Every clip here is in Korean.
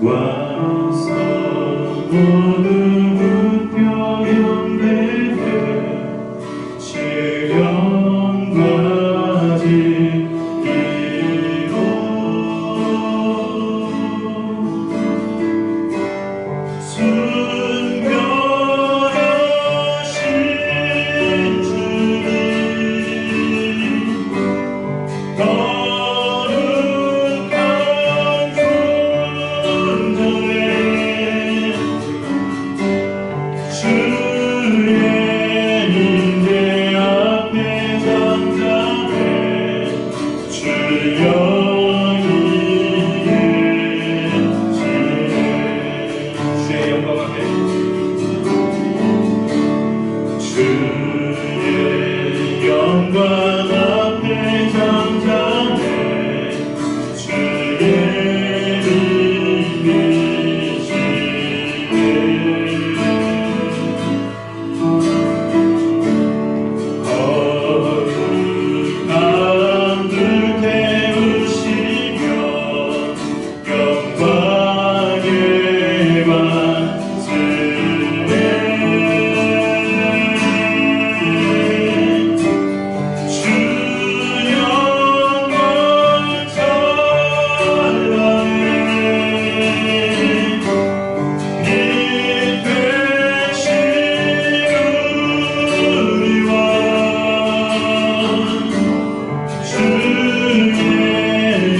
와서 모두 굽혀 영대해 시련과 지기로 순결하신 주님 영광 앞에 잠잠해 주의 이미시네 거룩함을 태우시며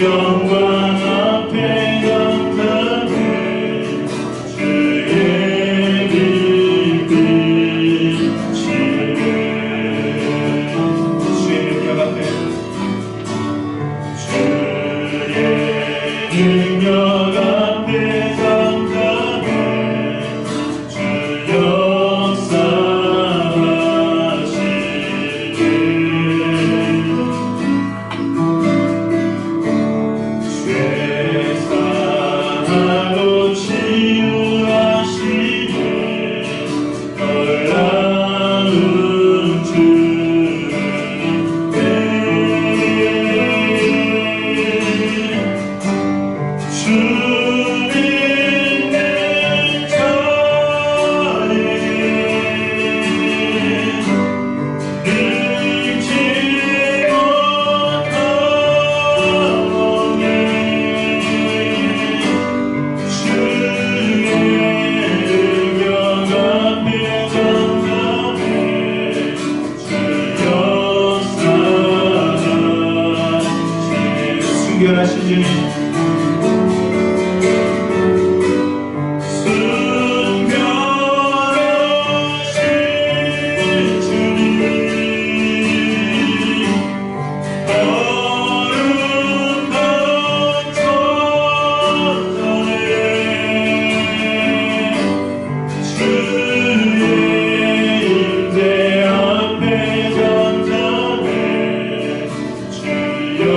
영광의 반스레 능력 앞에 잠잠해 주 역사하시네 죄 사하고 치유하시네 놀라운 주님께 주님의 자리 능치 못하오네 주의 능력 앞에 잠잠해 주 역사하시네 순결하신 주님 주여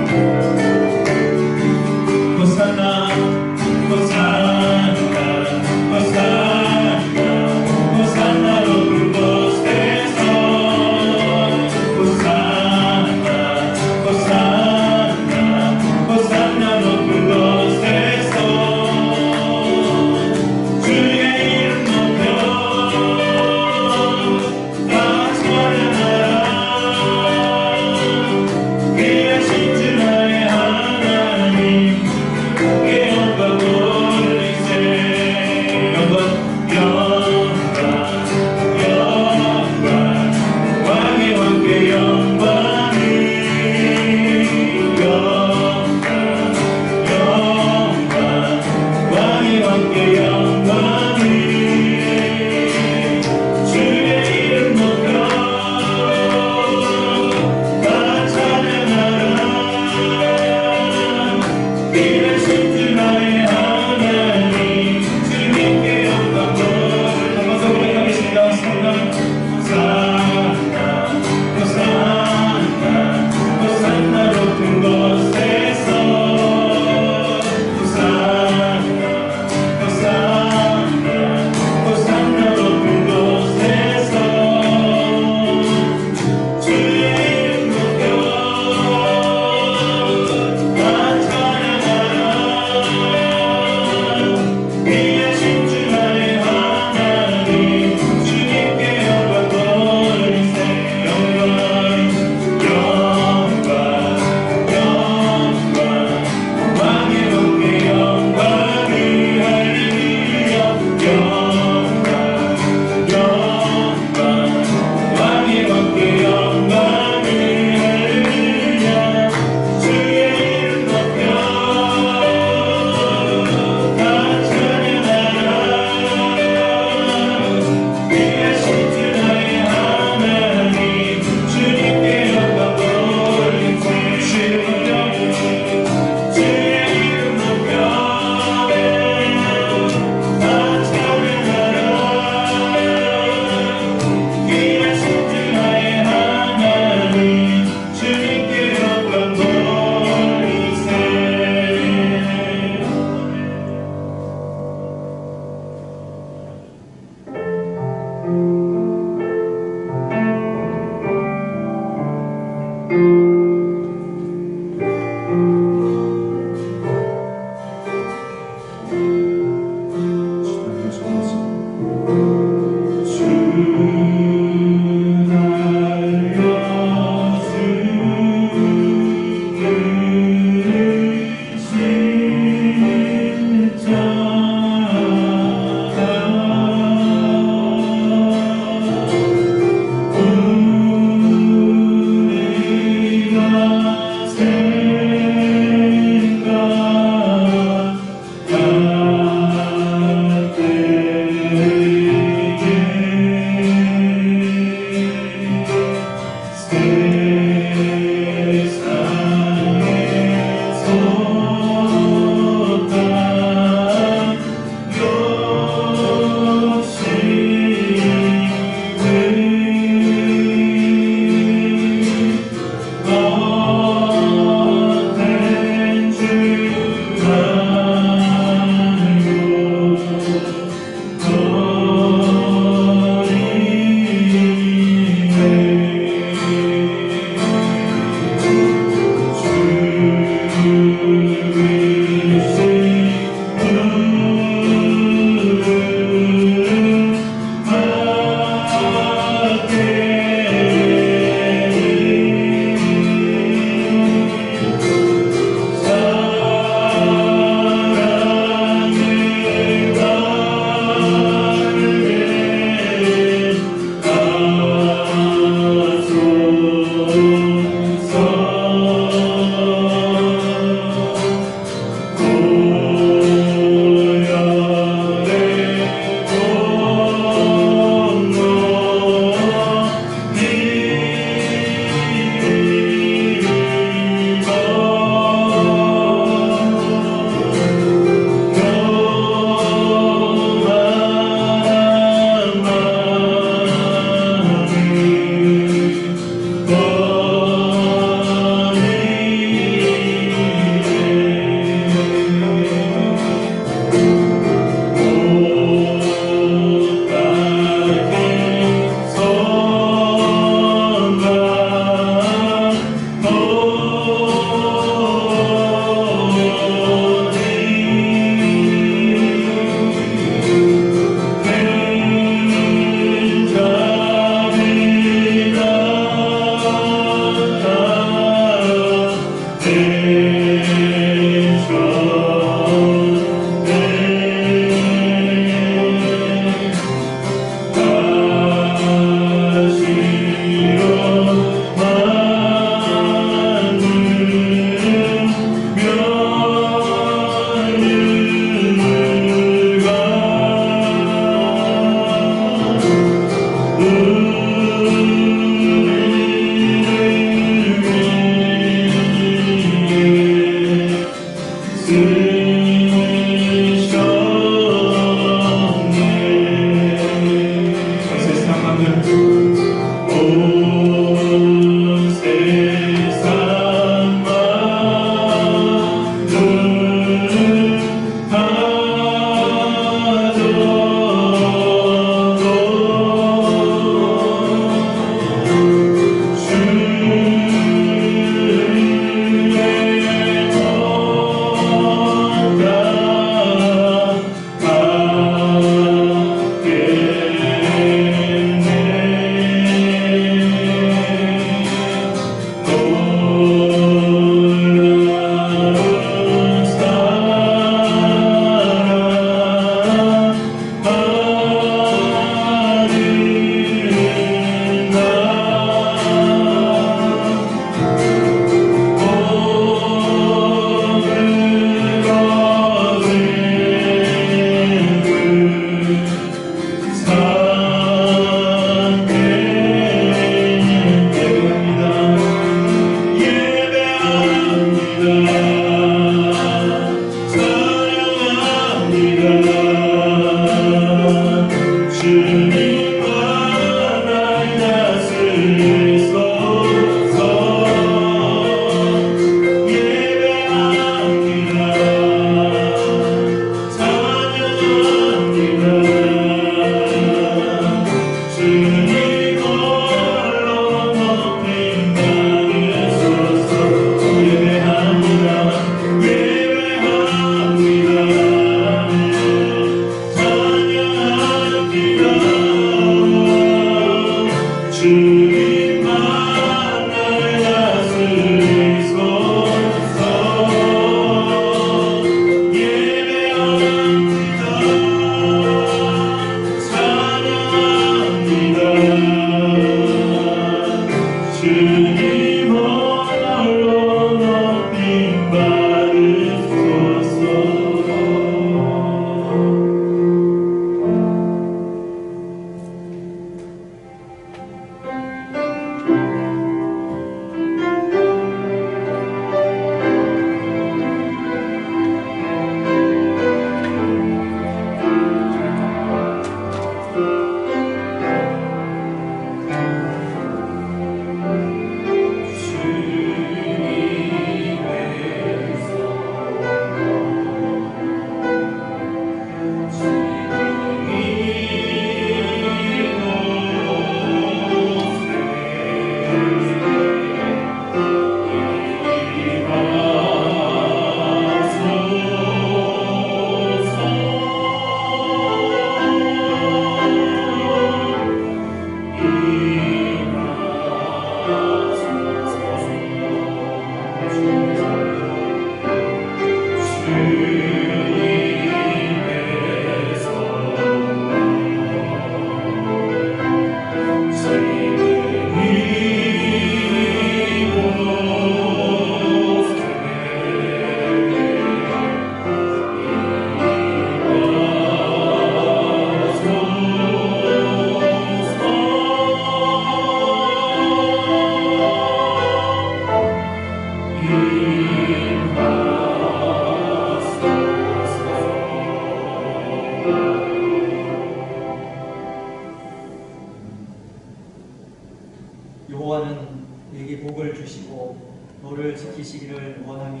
너를 지키시기를 원하며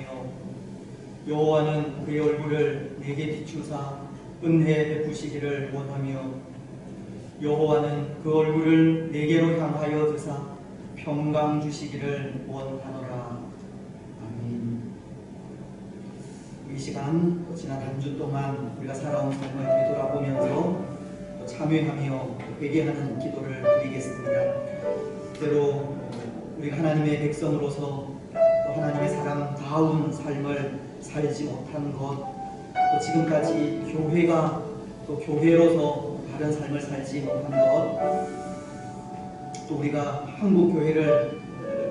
여호와는 그의 얼굴을 내게 비추사 은혜 베푸시기를 원하며 여호와는 그 얼굴을 내게로 향하여 드사 평강 주시기를 원하노라. 아멘. 이 시간 지난 한 주 동안 우리가 살아온 삶을 되돌아보면서 참회하며 회개하는 기도를 드리겠습니다. 때로 우리가 하나님의 백성으로서 또 하나님의 사람다운 삶을 살지 못한 것, 또 지금까지 교회가 또 교회로서 다른 삶을 살지 못한 것, 또 우리가 한국 교회를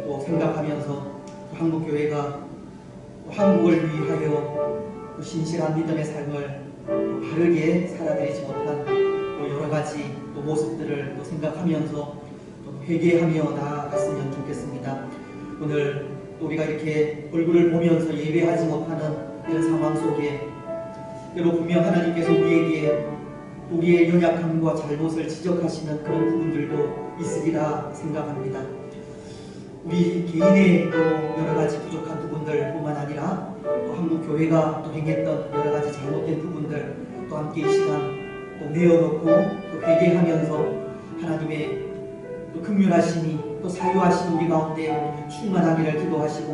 또 생각하면서 한국 교회가 한국을 위하여 또 신실한 믿음의 삶을 또 바르게 살아들이지 못한 또 여러 가지 또 모습들을 또 생각하면서 또 회개하며 나아갔으면 좋겠습니다. 오늘 또 우리가 이렇게 얼굴을 보면서 예배하지 못하는 이런 상황 속에 때로 분명 하나님께서 우리의 연약함과 잘못을 지적하시는 그런 부분들도 있으리라 생각합니다. 우리 개인의 또 여러 가지 부족한 부분들 뿐만 아니라 또 한국 교회가 또 행했던 여러 가지 잘못된 부분들 또 함께 이 시간 또 내어놓고 또 회개하면서 하나님의 또 긍휼하심이 또 사유하신 우리 가운데 충만하기를 기도하시고,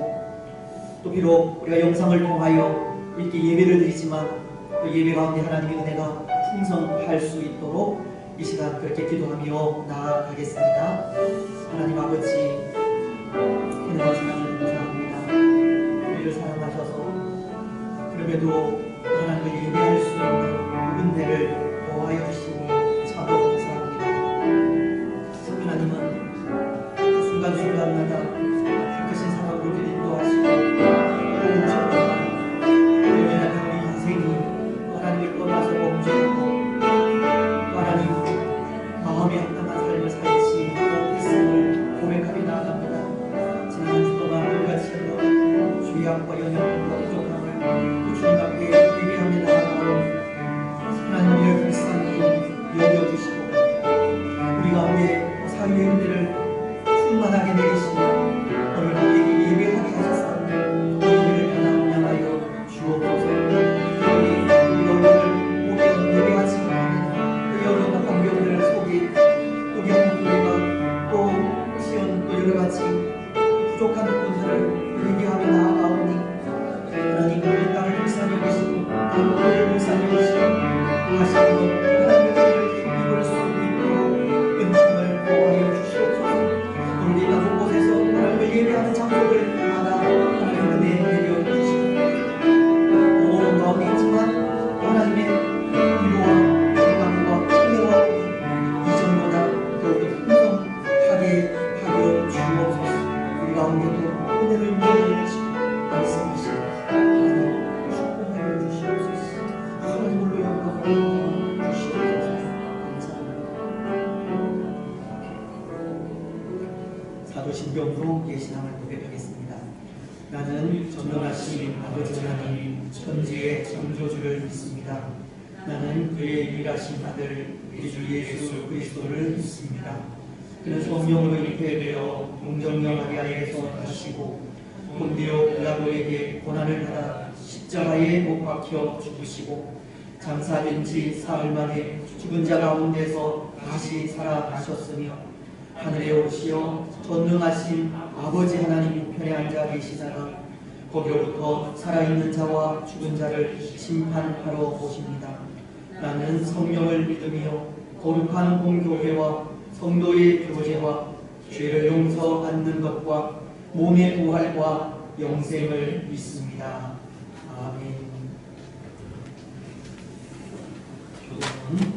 또 비록 우리가 영상을 통하여 이렇게 예배를 드리지만 또 예배 가운데 하나님의 은혜가 풍성할 수 있도록 이 시간 그렇게 기도하며 나아가겠습니다. 하나님 아버지, 은혜와 사랑을 감사합니다. 우리를 사랑하셔서 그럼에도 하나님을 예배할 수 있는 은혜를 보호하여 주시니 참으로 감사합니다. 하나님은 그 순간순간마다 크신 사랑으로 우리를 인도하시고 도우셨지만 우리 인생이 하나님을 떠나서 멈추고 하나님 마음에 합당한 삶을 살지 못했음을 고백하며 나아갑니다. 지난 한 주 동안 우리가 지은 죄악과 연약함과 부족함을 또 주님 앞에 예배하며 나아가고 하나님 이를 불쌍히 여겨주시고 우리 가운데 사유의 은혜를 충만하게 내리시며 오늘 우리에게 예배하게 하셔서 이 예배를 하나 향하여 주옵소서. 우리 얼굴을 보며 예배하지 못하는 그 여러 환경들 속에 우리 한국교회가 또 지은 또 여러 가지 부족한 부분들을 회개하며 나아가오니 하나님 우리 땅을 불쌍히 여기시고 한국교회를 불쌍히 여기시고 다시 한번 하나님의 은혜를 입을 수 있도록 은총을 보호하여 주시옵소서. 오늘 이 다섯 곳에서 하나님을 예배하는 장소들 마다 하나님의 은혜 내려 주시고 어려운 가운데 있지만 하나님의 위로와 건강과 은혜와 이전보다 더욱더 풍성하게 하여 주옵소서. 우리 가운데도 은혜를 누려주시고 말씀하시고 하나님 축복하여 주시옵소서. 하나님으로 영광을 주시옵소서. 사도신경으로 예신함을 고백하겠습니다. 나는 전능하신 아버지 하나님 천지의 창조주를 믿습니다. 나는 그의 유일하신 아들 우리 주 예수 그리스도를 믿습니다. 그는 성령으로 잉태되어 동정녀 마리아에게서 나시고 본디오 빌라도에게 고난을 받아 십자가에 못 박혀 죽으시고 장사된 지 사흘 만에 죽은 자 가운데서 다시 살아나셨으며 하늘에 오시어 전능하신 아버지 하나님 우편에 앉아 계시다가 거기로부터 살아있는 자와 죽은 자를 심판하러 오십니다. 나는 성령을 믿으며 거룩한 공교회와 성도의 교제와 죄를 용서받는 것과 몸의 부활과 영생을 믿습니다. 아멘. 교독은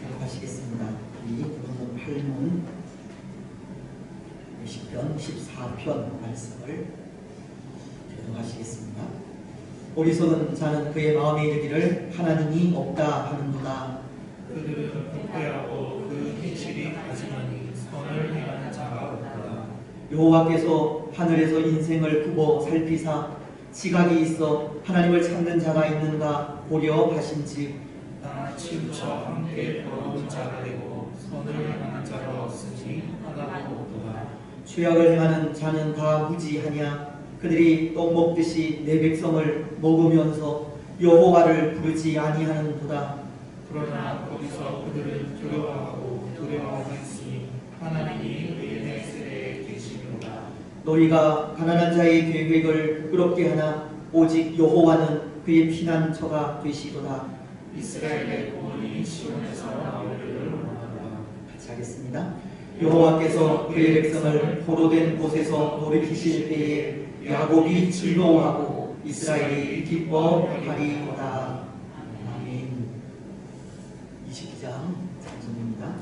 교독하시겠습니다. 이 교독은 8문 10편 14편 말씀을 교독하시겠습니다. 어리석은 자는 그의 마음에 이르기를 하나님이 없다 하는도다. 그들은 부패하고 그 행실이 가증하니 선을 행하는 자가 없도다. 여호와께서 하늘에서 인생을 굽어 살피사 지각이 있어 하나님을 찾는 자가 있는가 보려 하신즉 나 치우쳐 함께 더러운 자가 되고 선을 행하는 자가 없으니 하나도 없도다. 죄악을 행하는 자는 다 무지하냐. 그들이 떡 먹듯이 내 백성을 먹으면서 여호와를 부르지 아니하는도다. 그러나 거기서 그들은 두려워하고 있으니 하나님이 의인의 세대에 계시는가. 너희가 가난한 자의 계획을 부끄럽게 하나 오직 여호와는 그의 피난처가 되시도다. 이스라엘의 구원이 시온에서 나오기를 원하노라. 같이 하겠습니다. 여호와께서 그의 백성을 포로된 곳에서 돌이키실 때에 야곱이 즐거워하고 이스라엘이 기뻐하리로다. 아멘. 22장 장전입니다.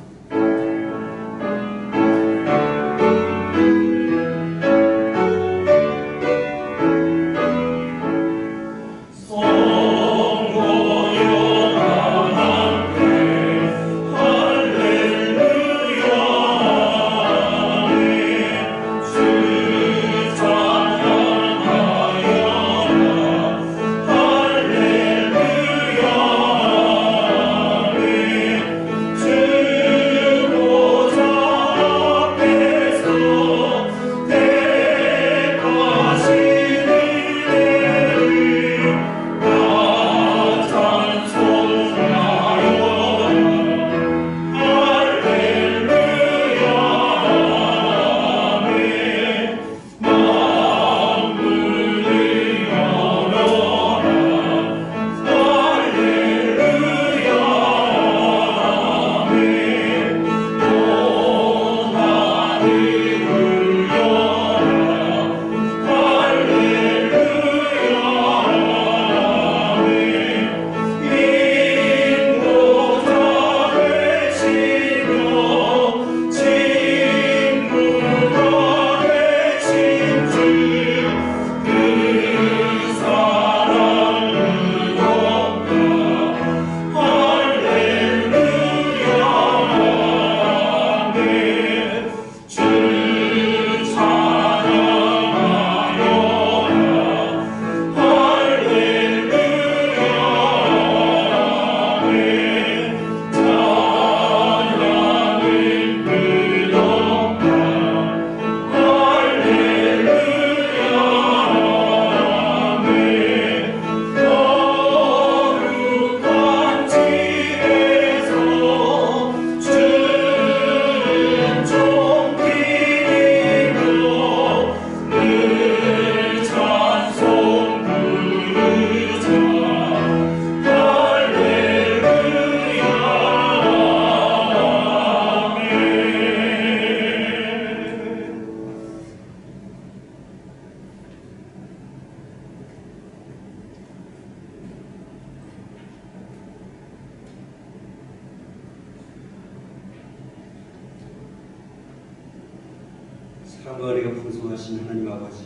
사랑과 은혜가 풍성하신 하나님 아버지,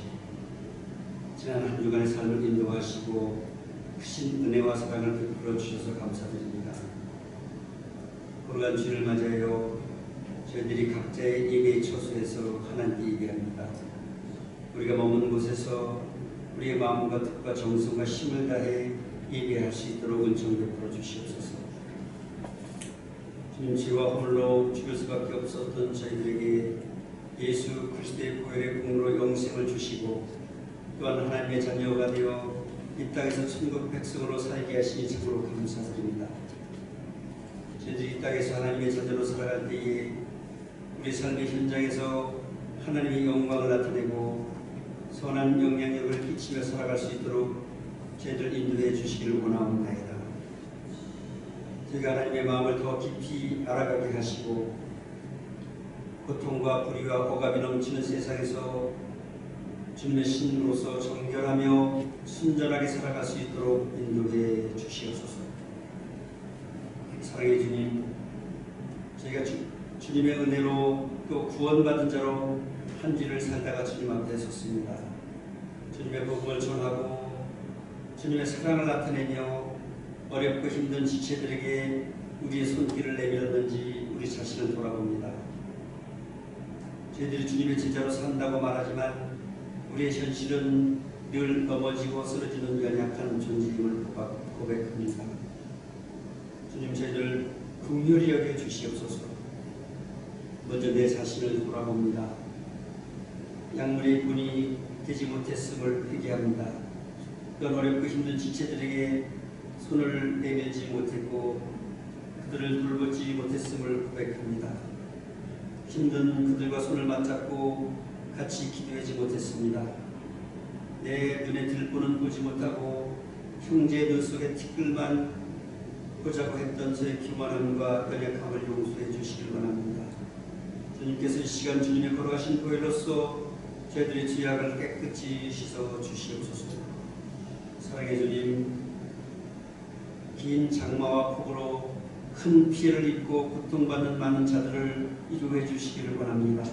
지난 한 주간의 삶을 인도하시고 크신 은혜와 사랑을 베풀어 주셔서 감사드립니다. 오늘간 주를 맞이하여 저희들이 각자의 예배의 처소에서 하나님께 예배합니다. 우리가 머무는 곳에서 우리의 마음과 뜻과 정성과 힘을 다해 예배할 수 있도록 은총 베풀어 주시옵소서. 주님, 죄와 홀로 죽을 수밖에 없었던 저희들에게 예수 그리스도의 보혈의 공로로 영생을 주시고 또한 하나님의 자녀가 되어 이 땅에서 천국 백성으로 살게 하시니 참으로 감사드립니다. 저희들이 이 땅에서 하나님의 자녀로 살아갈 때에 우리 삶의 현장에서 하나님의 영광을 나타내고 선한 영향력을 끼치며 살아갈 수 있도록 저희들 인도해 주시기를 원하옵나이다. 저희가 하나님의 마음을 더 깊이 알아가게 하시고 고통과 불의와 억압이 넘치는 세상에서 주님의 신으로서 정결하며 순전하게 살아갈 수 있도록 인도해 주시옵소서. 사랑의 주님, 저희가 주님의 은혜로 또 구원받은 자로 한 주를 살다가 주님 앞에 섰습니다. 주님의 복음을 전하고 주님의 사랑을 나타내며 어렵고 힘든 지체들에게 우리의 손길을 내밀었는지 우리 자신을 돌아봅니다. 저희들이 주님의 제자로 산다고 말하지만 우리의 현실은 늘 넘어지고 쓰러지는 연약한 존재임을 고백합니다. 주님, 저희들 긍휼히 여겨 주시옵소서. 먼저 내 자신을 돌아봅니다. 약물의 본이 되지 못했음을 회개합니다. 또한 어렵고 힘든 지체들에게 손을 내밀지 못했고 그들을 돌보지 못했음을 고백합니다. 힘든 그들과 손을 맞잡고 같이 기도하지 못했습니다. 내 눈에 들보는 보지 못하고 형제의 눈 속에 티끌만 보자고 했던 저의 교만함과 연약함을 용서해 주시길 원합니다. 주님께서 이 시간 주님의 걸어가신 보혈로서 저희들의 죄악을 깨끗이 씻어 주시옵소서. 사랑의 주님, 긴 장마와 폭우로 큰 피해를 입고 고통받는 많은 자들을 이루해 주시기를 원합니다.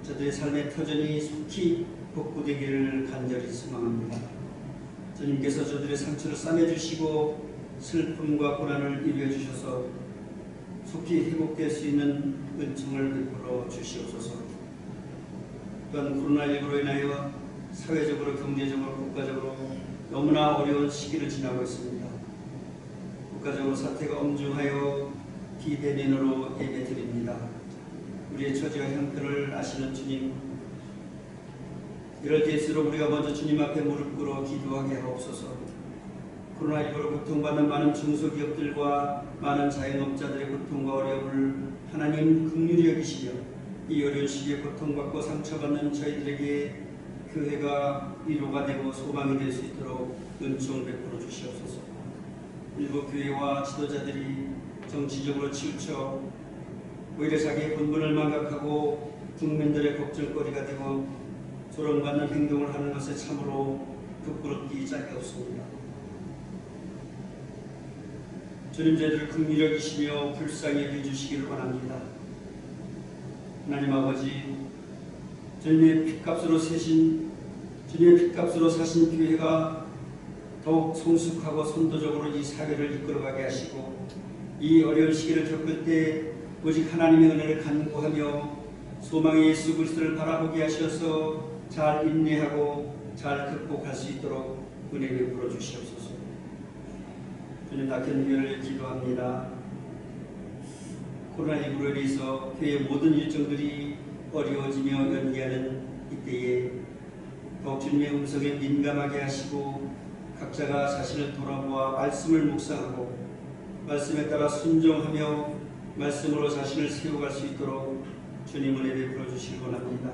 저들의 삶의 터전이 속히 복구되기를 간절히 소망합니다. 주님께서 저들의 상처를 싸매주시고 슬픔과 고난을 이루어 주셔서 속히 회복될 수 있는 은총을 베풀어 주시옵소서. 또한 코로나19로 인하여 사회적으로, 경제적으로, 국가적으로 너무나 어려운 시기를 지나고 있습니다. 국가적으로 사태가 엄중하여 비대면으로 예배드립니다. 우리의 처지와 형편을 아시는 주님, 이럴 때일수록 우리가 먼저 주님 앞에 무릎 꿇어 기도하게 하옵소서. 코로나19로 고통받는 많은 중소기업들과 많은 자영업자들의 고통과 어려움을 하나님 긍휼히 여기시며 이 어려운 시기에 고통받고 상처받는 저희들에게 교회가 위로가 되고 소망이 될 수 있도록 은총을 베풀어 주시옵소서. 일부 교회와 지도자들이 정치적으로 치우쳐 오히려 자기의 본분을 망각하고 국민들의 걱정거리가 되고 조롱받는 행동을 하는 것에 참으로 부끄럽기 짝이 없습니다. 주님, 저희들을 긍휼히 여기시며 불쌍히 여겨주시기를 원합니다. 하나님 아버지, 주님의 핏값으로 사신 교회가 더욱 성숙하고 선도적으로 이 사회를 이끌어가게 하시고 이 어려운 시기를 겪을 때 오직 하나님의 은혜를 간구하며 소망의 예수 그리스도를 바라보게 하셔서 잘 인내하고 잘 극복할 수 있도록 은혜 베풀어 주시옵소서. 주님, 낙현 교회를 기도합니다. 코로나19로 인해서 교회의 모든 일정들이 어려워지며 연기하는 이때에 더욱 주님의 음성에 민감하게 하시고 각자가 자신을 돌아보아 말씀을 묵상하고 말씀에 따라 순종하며 말씀으로 자신을 세워갈 수 있도록 주님 은혜 베풀어 주시기 원합니다.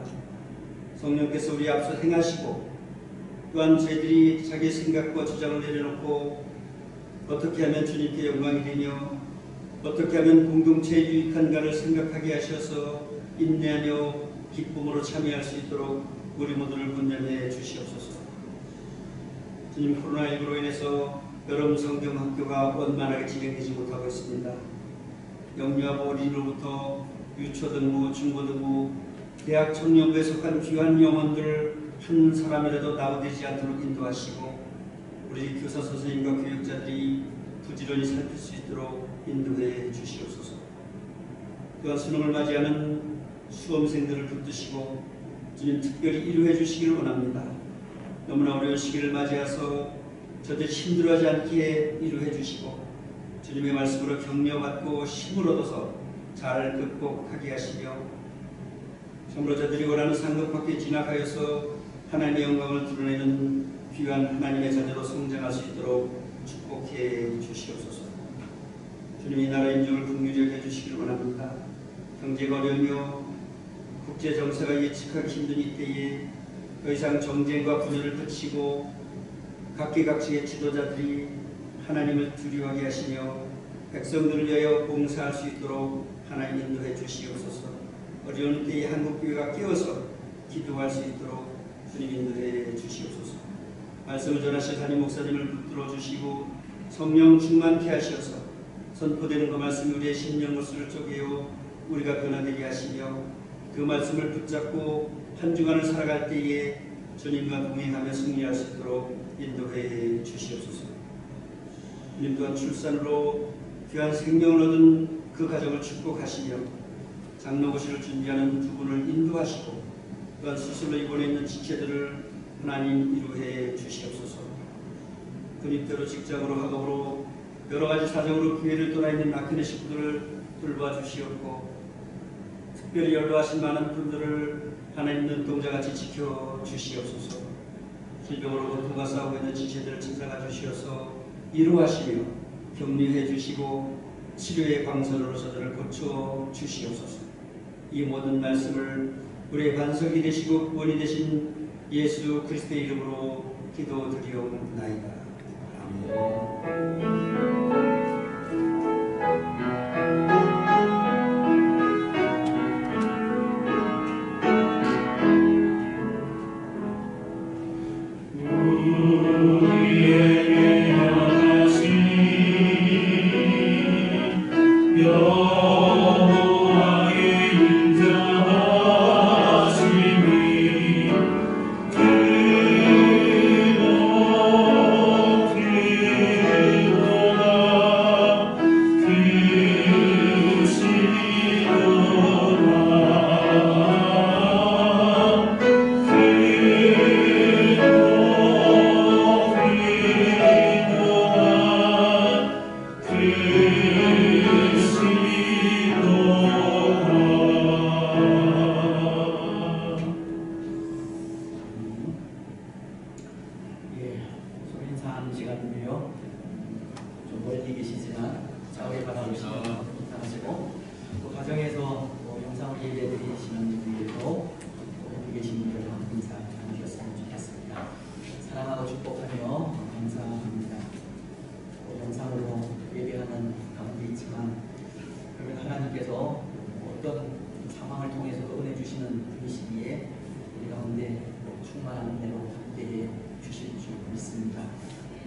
성령께서 우리 앞서 행하시고 또한 저희들이 자기의 생각과 주장을 내려놓고 어떻게 하면 주님께 영광이 되며 어떻게 하면 공동체에 유익한가를 생각하게 하셔서 인내하며 기쁨으로 참여할 수 있도록 우리 모두를 분별해 주시옵소서. 주님, 코로나19로 인해서 여름 성경학교가 원만하게 진행되지 못하고 있습니다. 영유아부 어린이로부터 유초등부, 중고등부, 대학 청년부에 속한 귀한 영혼들 한 사람이라도 나오되지 않도록 인도하시고 우리 교사 선생님과 교육자들이 부지런히 살필 수 있도록 인도해 주시옵소서. 또한 수능을 맞이하는 수험생들을 붙드시고 주님 특별히 이루해 주시기를 원합니다. 너무나 어려운 시기를 맞이해서 저들이 힘들어하지 않게 이루해 주시고 주님의 말씀으로 격려받고 힘을 얻어서 잘 극복하게 하시며 참으로 저들이 원하는 상급학교에 진학하여서 하나님의 영광을 드러내는 귀한 하나님의 자녀로 성장할 수 있도록 축복해 주시옵소서. 주님, 이 나라 인종을 긍휼히 여겨주시길 원합니다. 경제가 어려우며 국제 정세가 예측하기 힘든 이때에 더 이상 정쟁과 분열을 그치고 각계각층의 지도자들이 하나님을 두려워하게 하시며 백성들을 위하여 봉사할 수 있도록 하나님 인도해 주시옵소서. 어려운 때에 한국교회가 깨어서 기도할 수 있도록 주님 인도해 주시옵소서. 말씀을 전하실 담임 목사님을 붙들어 주시고 성령 충만케 하셔서 선포되는 그 말씀이 우리의 심령 물수를 쪼개어 우리가 변화되게 하시며 그 말씀을 붙잡고 한 주간을 살아갈 때에 주님과 동행하며 승리할 수 있도록 인도해 주시옵소서. 주님 또한 출산으로 귀한 생명을 얻은 그 가정을 축복하시며 장로고시를 준비하는 두 분을 인도하시고 또한 수술로 입원해 있는 지체들을 하나님 이루해 주시옵소서. 근육대로 직장으로 학업으로 여러 가지 사정으로 교회를 떠나 있는 낙현의 식구들을 돌봐 주시옵고 특별히 연로하신 많은 분들을 하나님 눈동자같이 지켜주시옵소서. 질병으로 고통과 싸우고 있는 지체들을 찾아가 주시어서 위로하시며 격려해 주시고 치료의 광선으로서 저를 고쳐 주시옵소서. 이 모든 말씀을 우리의 반석이 되시고 구원이 되신 예수 그리스도의 이름으로 기도드리옵나이다. 아멘.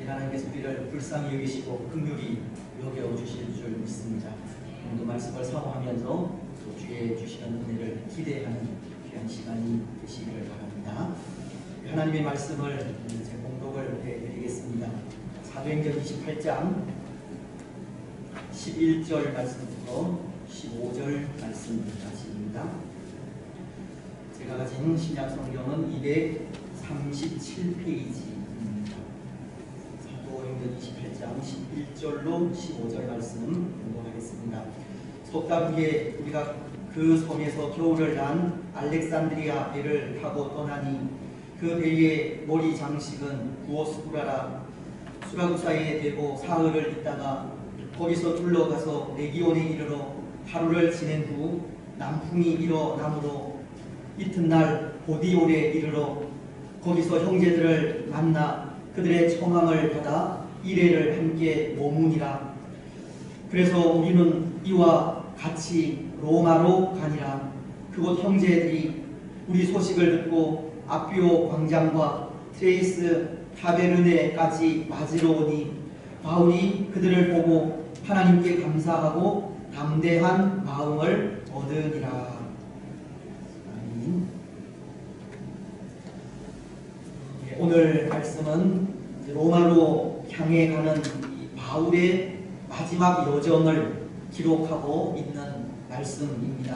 하나님께서 우리를 불쌍히 여기시고 긍휼히 여겨주실 줄 믿습니다. 오늘도 말씀을 사모하면서 또 주의 주시는 은혜를 기대하는 귀한 시간이 되시기를 바랍니다. 하나님의 말씀을 제 공독을 해드리겠습니다. 사도행전 28장 11절 말씀부터 15절 말씀까지입니다. 제가 가진 신약 성경은 237페이지 28장 11절로 15절 말씀 공부하겠습니다. 석 달 후에 우리가 그 섬에서 겨울을 난 알렉산드리아 배를 타고 떠나니 그 배의 머리 장식은 두오스쿠라라 수라구사에 대고 사흘을 있다가 거기서 둘러가서 레기온에 이르러 하루를 지낸 후 남풍이 일어나므로 이튿날 보디올에 이르러 거기서 형제들을 만나 그들의 청함을 받아 이레를 함께 머무니라. 그래서 우리는 이와 같이 로마로 가니라. 그곳 형제들이 우리 소식을 듣고 아비오 광장과 트레이스 타베르네까지 맞으러 오니 바울이 그들을 보고 하나님께 감사하고 담대한 마음을 얻으니라. 아멘. 오늘 말씀은 로마로 향해 가는 바울의 마지막 여정을 기록하고 있는 말씀입니다.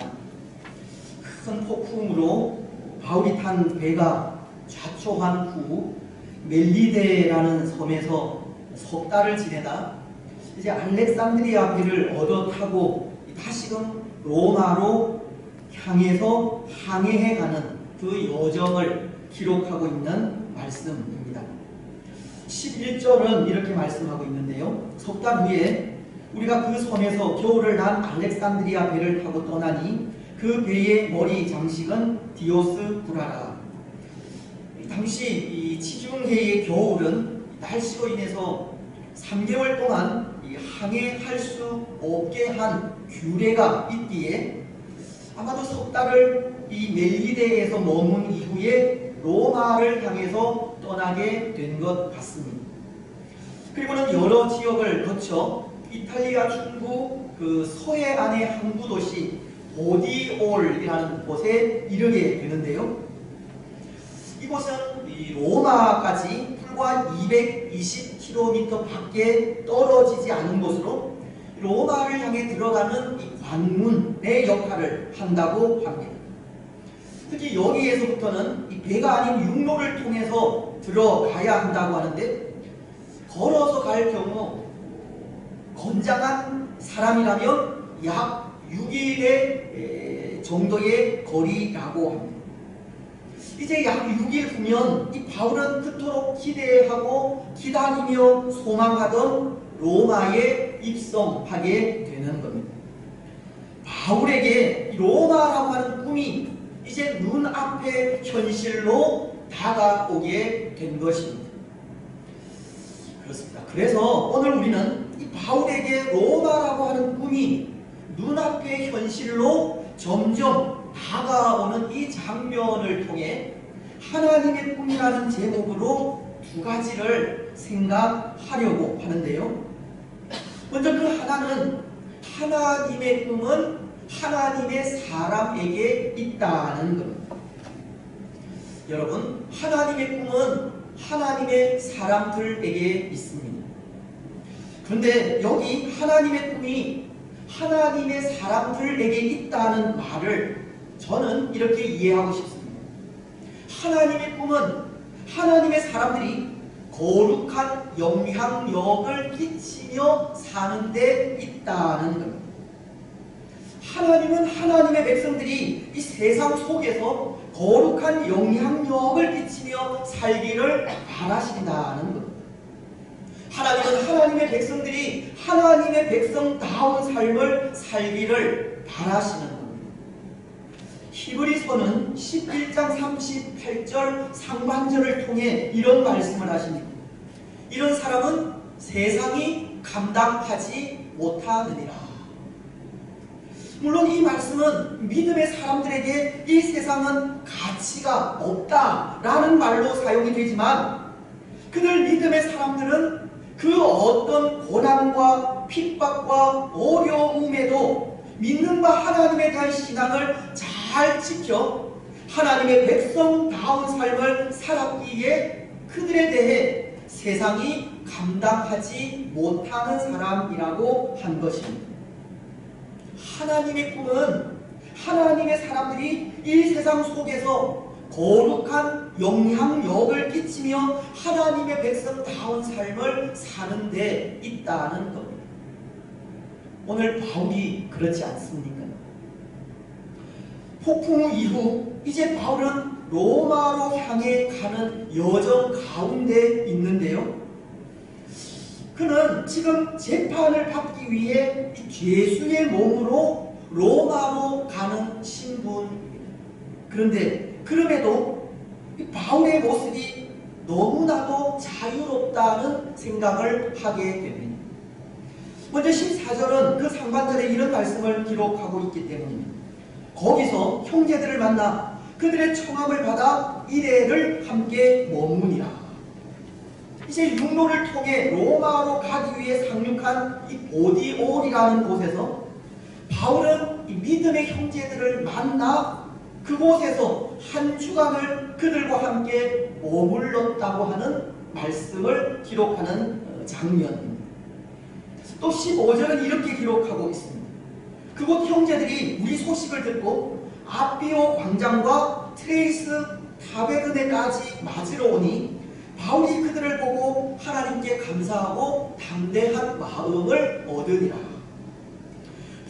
큰 폭풍으로 바울이 탄 배가 좌초한 후 멜리데라는 섬에서 석 달을 지내다 이제 알렉산드리아 배를 얻어 타고 다시금 로마로 향해서 항해해 가는 그 여정을 기록하고 있는 말씀입니다. 11절은 이렇게 말씀하고 있는데요. 석 달 후에 우리가 그 섬에서 겨울을 난 알렉산드리아 배를 타고 떠나니 그 배의 머리 장식은 디오스 구라라. 당시 이 치중해의 겨울은 날씨로 인해서 3개월 동안 항해할 수 없게 한 규례가 있기에 아마도 석 달을 이 멜리데에서 머문 이후에 로마를 향해서 떠나게 된 것 같습니다. 그리고는 여러 지역을 거쳐 이탈리아 중부 그 서해안의 항구 도시 보디올이라는 곳에 이르게 되는데요. 이곳은 이 로마까지 불과 220km 밖에 떨어지지 않은 곳으로 로마를 향해 들어가는 이 관문의 역할을 한다고 합니다. 특히 여기에서부터는 이 배가 아닌 육로를 통해서 들어가야 한다고 하는데 걸어서 갈 경우 건장한 사람이라면 약 6일의 정도의 거리라고 합니다. 이제 약 6일 후면 이 바울은 그토록 기대하고 기다리며 소망하던 로마에 입성하게 되는 겁니다. 바울에게 로마라고 하는 꿈이 이제 눈앞에 현실로 다가오게 된 것입니다. 그렇습니다. 그래서 오늘 우리는 이 바울에게 로마라고 하는 꿈이 눈앞의 현실로 점점 다가오는 이 장면을 통해 하나님의 꿈이라는 제목으로 두 가지를 생각하려고 하는데요. 먼저 그 하나는 하나님의 꿈은 하나님의 사람에게 있다는 겁니다. 여러분, 하나님의 꿈은 하나님의 사람들에게 있습니다. 그런데 여기 하나님의 꿈이 하나님의 사람들에게 있다는 말을 저는 이렇게 이해하고 싶습니다. 하나님의 꿈은 하나님의 사람들이 거룩한 영향력을 끼치며 사는 데 있다는 겁니다. 하나님은 하나님의 백성들이 이 세상 속에서 거룩한 영향력을 끼치며 살기를 바라신다는 겁니다. 하나님은 하나님의 백성들이 하나님의 백성다운 삶을 살기를 바라시는 겁니다. 히브리서는 11장 38절 상반절을 통해 이런 말씀을 하십니다. 이런 사람은 세상이 감당하지 못하느니라. 물론 이 말씀은 믿음의 사람들에게 이 세상은 가치가 없다라는 말로 사용이 되지만, 그들 믿음의 사람들은 그 어떤 고난과 핍박과 어려움에도 믿는 바 하나님에 대한 신앙을 잘 지켜 하나님의 백성다운 삶을 살았기에 그들에 대해 세상이 감당하지 못하는 사람이라고 한 것입니다. 하나님의 꿈은 하나님의 사람들이 이 세상 속에서 거룩한 영향력을 끼치며 하나님의 백성다운 삶을 사는 데 있다는 겁니다. 오늘 바울이 그렇지 않습니까? 폭풍 후 이후 이제 바울은 로마로 향해 가는 여정 가운데 있는데요. 그는 지금 재판을 받기 위해 죄수의 몸으로 로마로 가는 신분입니다. 그런데 그럼에도 바울의 모습이 너무나도 자유롭다는 생각을 하게 됩니다. 먼저 14절은 그 상반절에 이런 말씀을 기록하고 있기 때문입니다. 거기서 형제들을 만나 그들의 청함을 받아 이래를 함께 머무니라. 이제 육로를 통해 로마로 가기 위해 상륙한 이 보디올이라는 곳에서 바울은 이 믿음의 형제들을 만나 그곳에서 한 주간을 그들과 함께 머물렀다고 하는 말씀을 기록하는 장면입니다. 또 15절은 이렇게 기록하고 있습니다. 그곳 형제들이 우리 소식을 듣고 아비오 광장과 트레이스 타베르네까지 맞으러 오니 바울이 그들을 보고 하나님께 감사하고 담대한 마음을 얻으니라.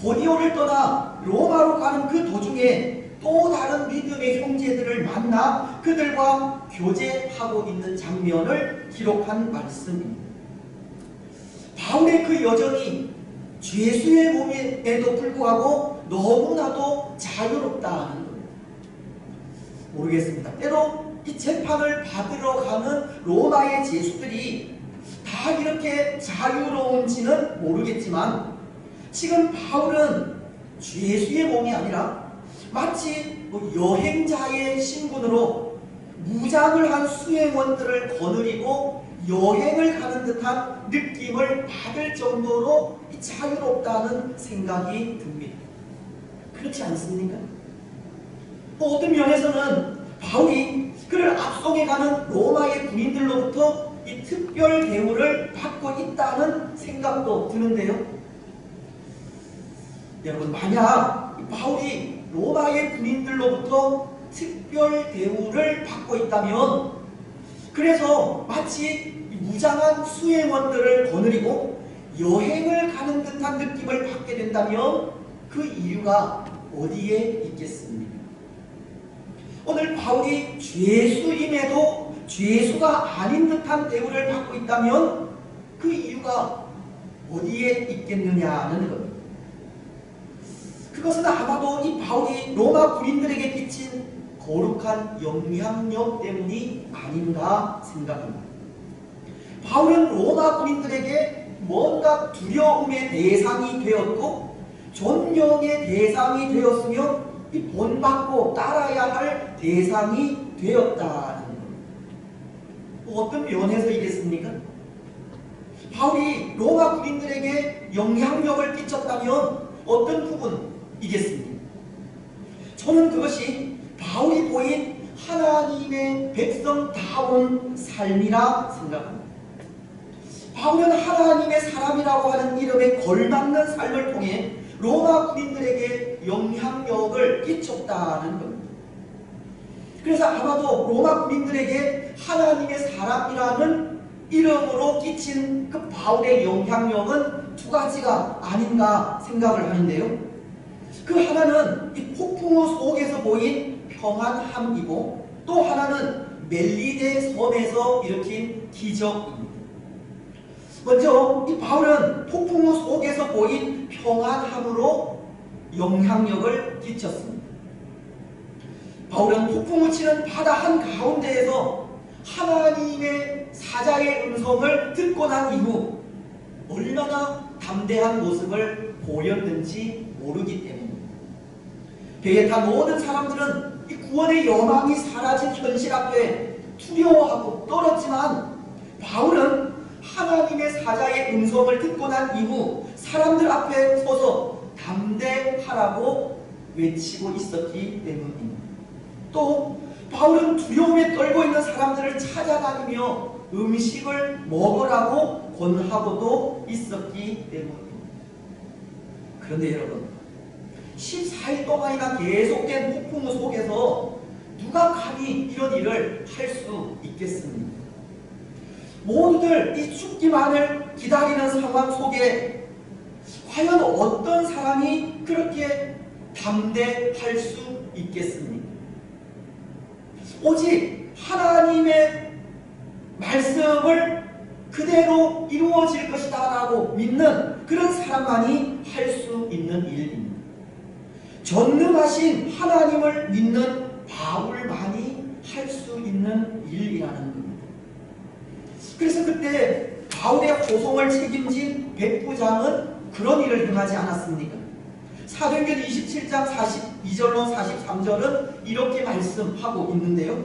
보디오를 떠나 로마로 가는 그 도중에 또 다른 믿음의 형제들을 만나 그들과 교제하고 있는 장면을 기록한 말씀입니다. 바울의 그 여정이 죄수의 몸에도 불구하고 너무나도 자유롭다는 겁니다. 모르겠습니다. 때로 이 재판을 받으러 가는 로마의 죄수들이 다 이렇게 자유로운지는 모르겠지만, 지금 바울은 죄수의 몸이 아니라 마치 여행자의 신분으로 무장을 한 수행원들을 거느리고 여행을 가는 듯한 느낌을 받을 정도로 자유롭다는 생각이 듭니다. 그렇지 않습니까? 어떤 면에서는 바울이 그를 앞서게 가는 로마의 군인들로부터 이 특별 대우를 받고 있다는 생각도 드는데요. 여러분, 만약 바울이 로마의 군인들로부터 특별 대우를 받고 있다면, 그래서 마치 무장한 수행원들을 거느리고 여행을 가는 듯한 느낌을 받게 된다면 그 이유가 어디에 있겠습니까? 오늘 바울이 죄수임에도 죄수가 아닌 듯한 대우를 받고 있다면 그 이유가 어디에 있겠느냐는 겁니다. 그것은 아마도 이 바울이 로마 군인들에게 끼친 거룩한 영향력 때문이 아닌가 생각합니다. 바울은 로마 군인들에게 뭔가 두려움의 대상이 되었고 존경의 대상이 되었으며 이 본받고 따라야 할 대상이 되었다는 겁니다. 어떤 면에서 이랬습니까? 바울이 로마 군인들에게 영향력을 끼쳤다면 어떤 부분이겠습니까? 저는 그것이 바울이 보인 하나님의 백성다운 삶이라 생각합니다. 바울은 하나님의 사람이라고 하는 이름에 걸맞는 삶을 통해 로마 군인들에게 영향력을 끼쳤다는 겁니다. 그래서 아마도 로마 군인들에게 하나님의 사람이라는 이름으로 끼친 그 바울의 영향력은 두 가지가 아닌가 생각을 하는데요. 그 하나는 이 폭풍우 속에서 보인 평안함이고 또 하나는 멜리데 섬에서 일으킨 기적입니다. 먼저 이 바울은 폭풍우 속에서 보인 평안함으로 영향력을 끼쳤습니다. 바울은 폭풍우 치는 바다 한가운데에서 하나님의 사자의 음성을 듣고 난 이후 얼마나 담대한 모습을 보였는지 모르기 때문입니다. 배에 탄 모든 사람들은 이 구원의 여망이 사라진 현실 앞에 두려워하고 떨었지만 바울은 하나님의 사자의 음성을 듣고 난 이후 사람들 앞에 서서 담대하라고 외치고 있었기 때문입니다. 또 바울은 두려움에 떨고 있는 사람들을 찾아다니며 음식을 먹으라고 권하고도 있었기 때문입니다. 그런데 여러분, 14일 동안이나 계속된 폭풍우 속에서 누가 감히 이런 일을 할 수 있겠습니까? 모두들 이 죽기만을 기다리는 상황 속에 과연 어떤 사람이 그렇게 담대할 수 있겠습니까? 오직 하나님의 말씀을 그대로 이루어질 것이다 라고 믿는 그런 사람만이 할 수 있는 일입니다. 전능하신 하나님을 믿는 바울만이 할 수 있는 일이라는 겁니다. 그래서 그때 바울의 호송을 책임진 백부장은 그런 일을 행하지 않았습니까? 사도행전 27장 42절로 43절은 이렇게 말씀하고 있는데요.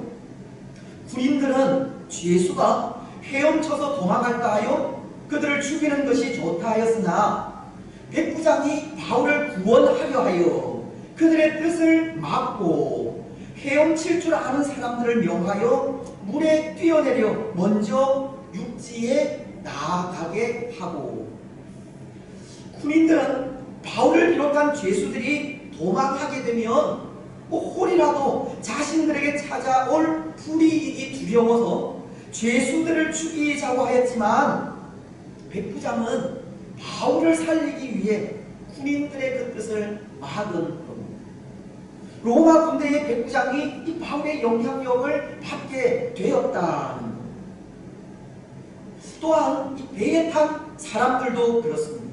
군인들은 죄수가 헤엄쳐서 도망갈까 하여 그들을 죽이는 것이 좋다 하였으나 백부장이 바울을 구원하려 하여 그들의 뜻을 막고 헤엄칠 줄 아는 사람들을 명하여 물에 뛰어내려 먼저 육지에 나아가게 하고, 군인들은 바울을 비롯한 죄수들이 도망하게 되면 홀이라도 자신들에게 찾아올 불이익이 두려워서 죄수들을 죽이자고 하였지만 백부장은 바울을 살리기 위해 군인들의 그 뜻을 막은 겁니다. 로마 군대의 백부장이 이 바울의 영향력을 받게 되었다는 겁니다. 또한 이 배에 탄 사람들도 그렇습니다.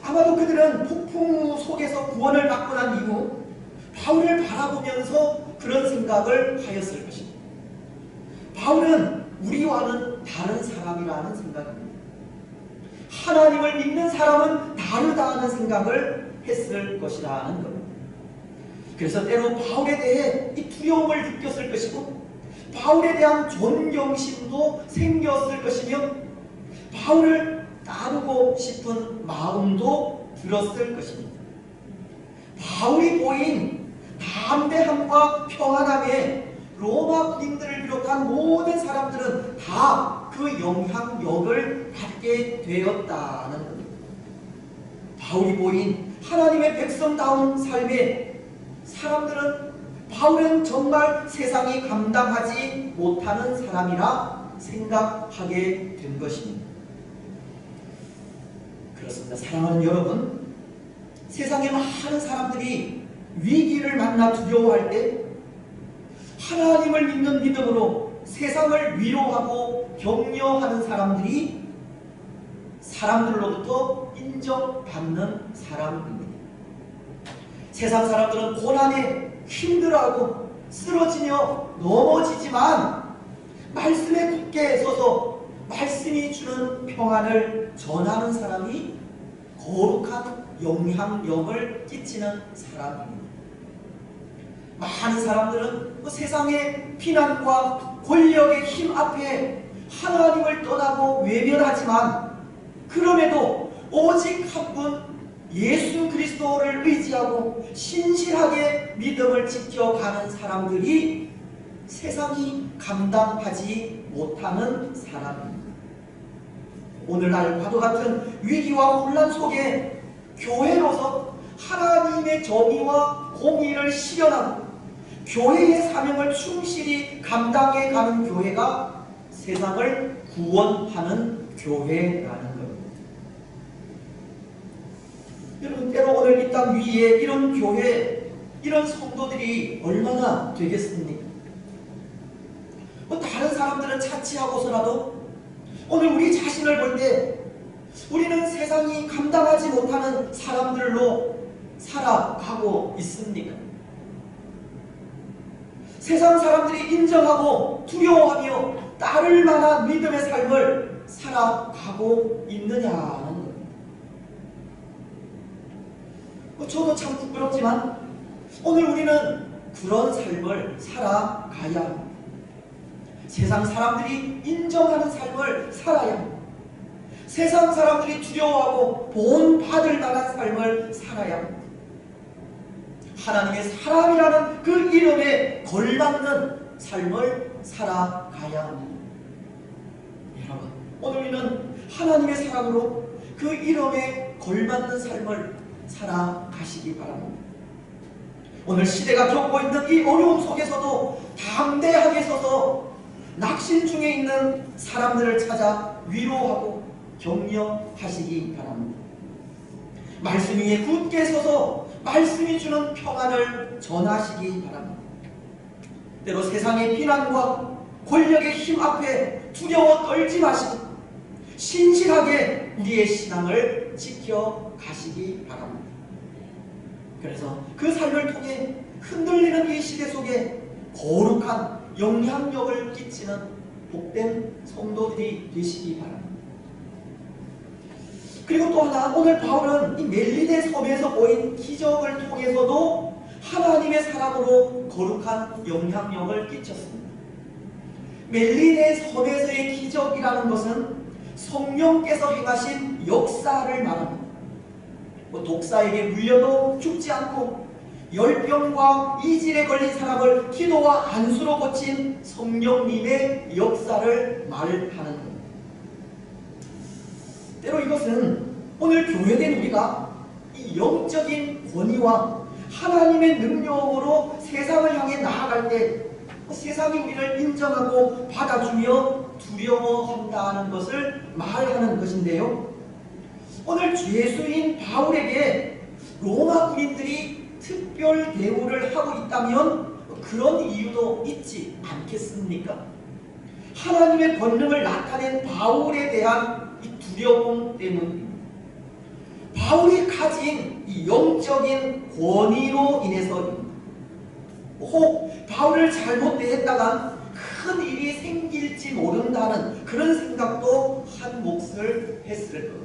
아마도 그들은 폭풍 속에서 구원을 받고 난 이후 바울을 바라보면서 그런 생각을 하였을 것입니다. 바울은 우리와는 다른 사람이라는 생각입니다. 하나님을 믿는 사람은 다르다는 생각을 했을 것이라는 겁니다. 그래서 때로 바울에 대해 이 두려움을 느꼈을 것이고 바울에 대한 존경심도 생겼을 것이며 바울을 따르고 싶은 마음도 들었을 것입니다. 바울이 보인 담대함과 평안함에 로마 군인들을 비롯한 모든 사람들은 다 그 영향력을 받게 되었다는 겁니다. 바울이 보인 하나님의 백성다운 삶에 사람들은 바울은 정말 세상이 감당하지 못하는 사람이라 생각하게 된 것입니다. 그렇습니다. 사랑하는 여러분, 세상에 많은 사람들이 위기를 만나 두려워할 때 하나님을 믿는 믿음으로 세상을 위로하고 격려하는 사람들이 사람들로부터 인정받는 사람입니다. 세상 사람들은 고난에 힘들어하고 쓰러지며 넘어지지만 말씀에 굳게 서서 말씀이 주는 평안을 전하는 사람이 거룩한 영향력을 끼치는 사람입니다. 많은 사람들은 그 세상의 비난과 권력의 힘 앞에 하나님을 떠나고 외면하지만 그럼에도 오직 한 분 예수 그리스도를 의지하고 신실하게 믿음을 지켜가는 사람들이 세상이 감당하지 못하는 사람입니다. 오늘날과도 같은 위기와 혼란 속에 교회로서 하나님의 정의와 공의를 실현하고 교회의 사명을 충실히 감당해가는 교회가 세상을 구원하는 교회라는 겁니다. 여러분, 때로 오늘 이 땅 위에 이런 교회, 이런 성도들이 얼마나 되겠습니까? 다른 사람들은 차치하고서라도 오늘 우리 자신을 볼 때 우리는 세상이 감당하지 못하는 사람들로 살아가고 있습니까? 세상 사람들이 인정하고 두려워하며 따를 만한 믿음의 삶을 살아가고 있느냐는 겁니다. 저도 참 부끄럽지만 오늘 우리는 그런 삶을 살아가야 합니다. 세상 사람들이 인정하는 삶을 살아야 합니다. 세상 사람들이 두려워하고 본받을 만한 삶을 살아야 합니다. 하나님의 사람이라는 그 이름에 걸맞는 삶을 살아가야 합니다. 여러분, 오늘 우리는 하나님의 사람으로 그 이름에 걸맞는 삶을 살아가시기 바랍니다. 오늘 시대가 겪고 있는 이 어려움 속에서도 담대하게 서서 낙심 중에 있는 사람들을 찾아 위로하고 격려하시기 바랍니다. 말씀 위에 굳게 서서 말씀이 주는 평안을 전하시기 바랍니다. 때로 세상의 비난과 권력의 힘 앞에 두려워 떨지 마시고 신실하게 우리의 신앙을 지켜가시기 바랍니다. 그래서 그 삶을 통해 흔들리는 이 시대 속에 거룩한 영향력을 끼치는 복된 성도들이 되시기 바랍니다. 그리고 또 하나, 오늘 바울은 이 멜리데 섬에서 보인 기적을 통해서도 하나님의 사람으로 거룩한 영향력을 끼쳤습니다. 멜리데 섬에서의 기적이라는 것은 성령께서 행하신 역사를 말합니다. 독사에게 물려도 죽지 않고 열병과 이질에 걸린 사람을 기도와 안수로 고친 성령님의 역사를 말하는 겁니다. 때로 이것은 오늘 교회된 우리가 이 영적인 권위와 하나님의 능력으로 세상을 향해 나아갈 때 세상이 우리를 인정하고 받아주며 두려워한다는 것을 말하는 것인데요. 오늘 예수인 바울에게 로마 군인들이 특별 대우를 하고 있다면 그런 이유도 있지 않겠습니까? 하나님의 권능을 나타낸 바울에 대한 이 두려움 때문입니다. 바울이 가진 이 영적인 권위로 인해서입니다. 혹 바울을 잘못 대했다가 큰 일이 생길지 모른다는 그런 생각도 한 몫을 했을 겁니다.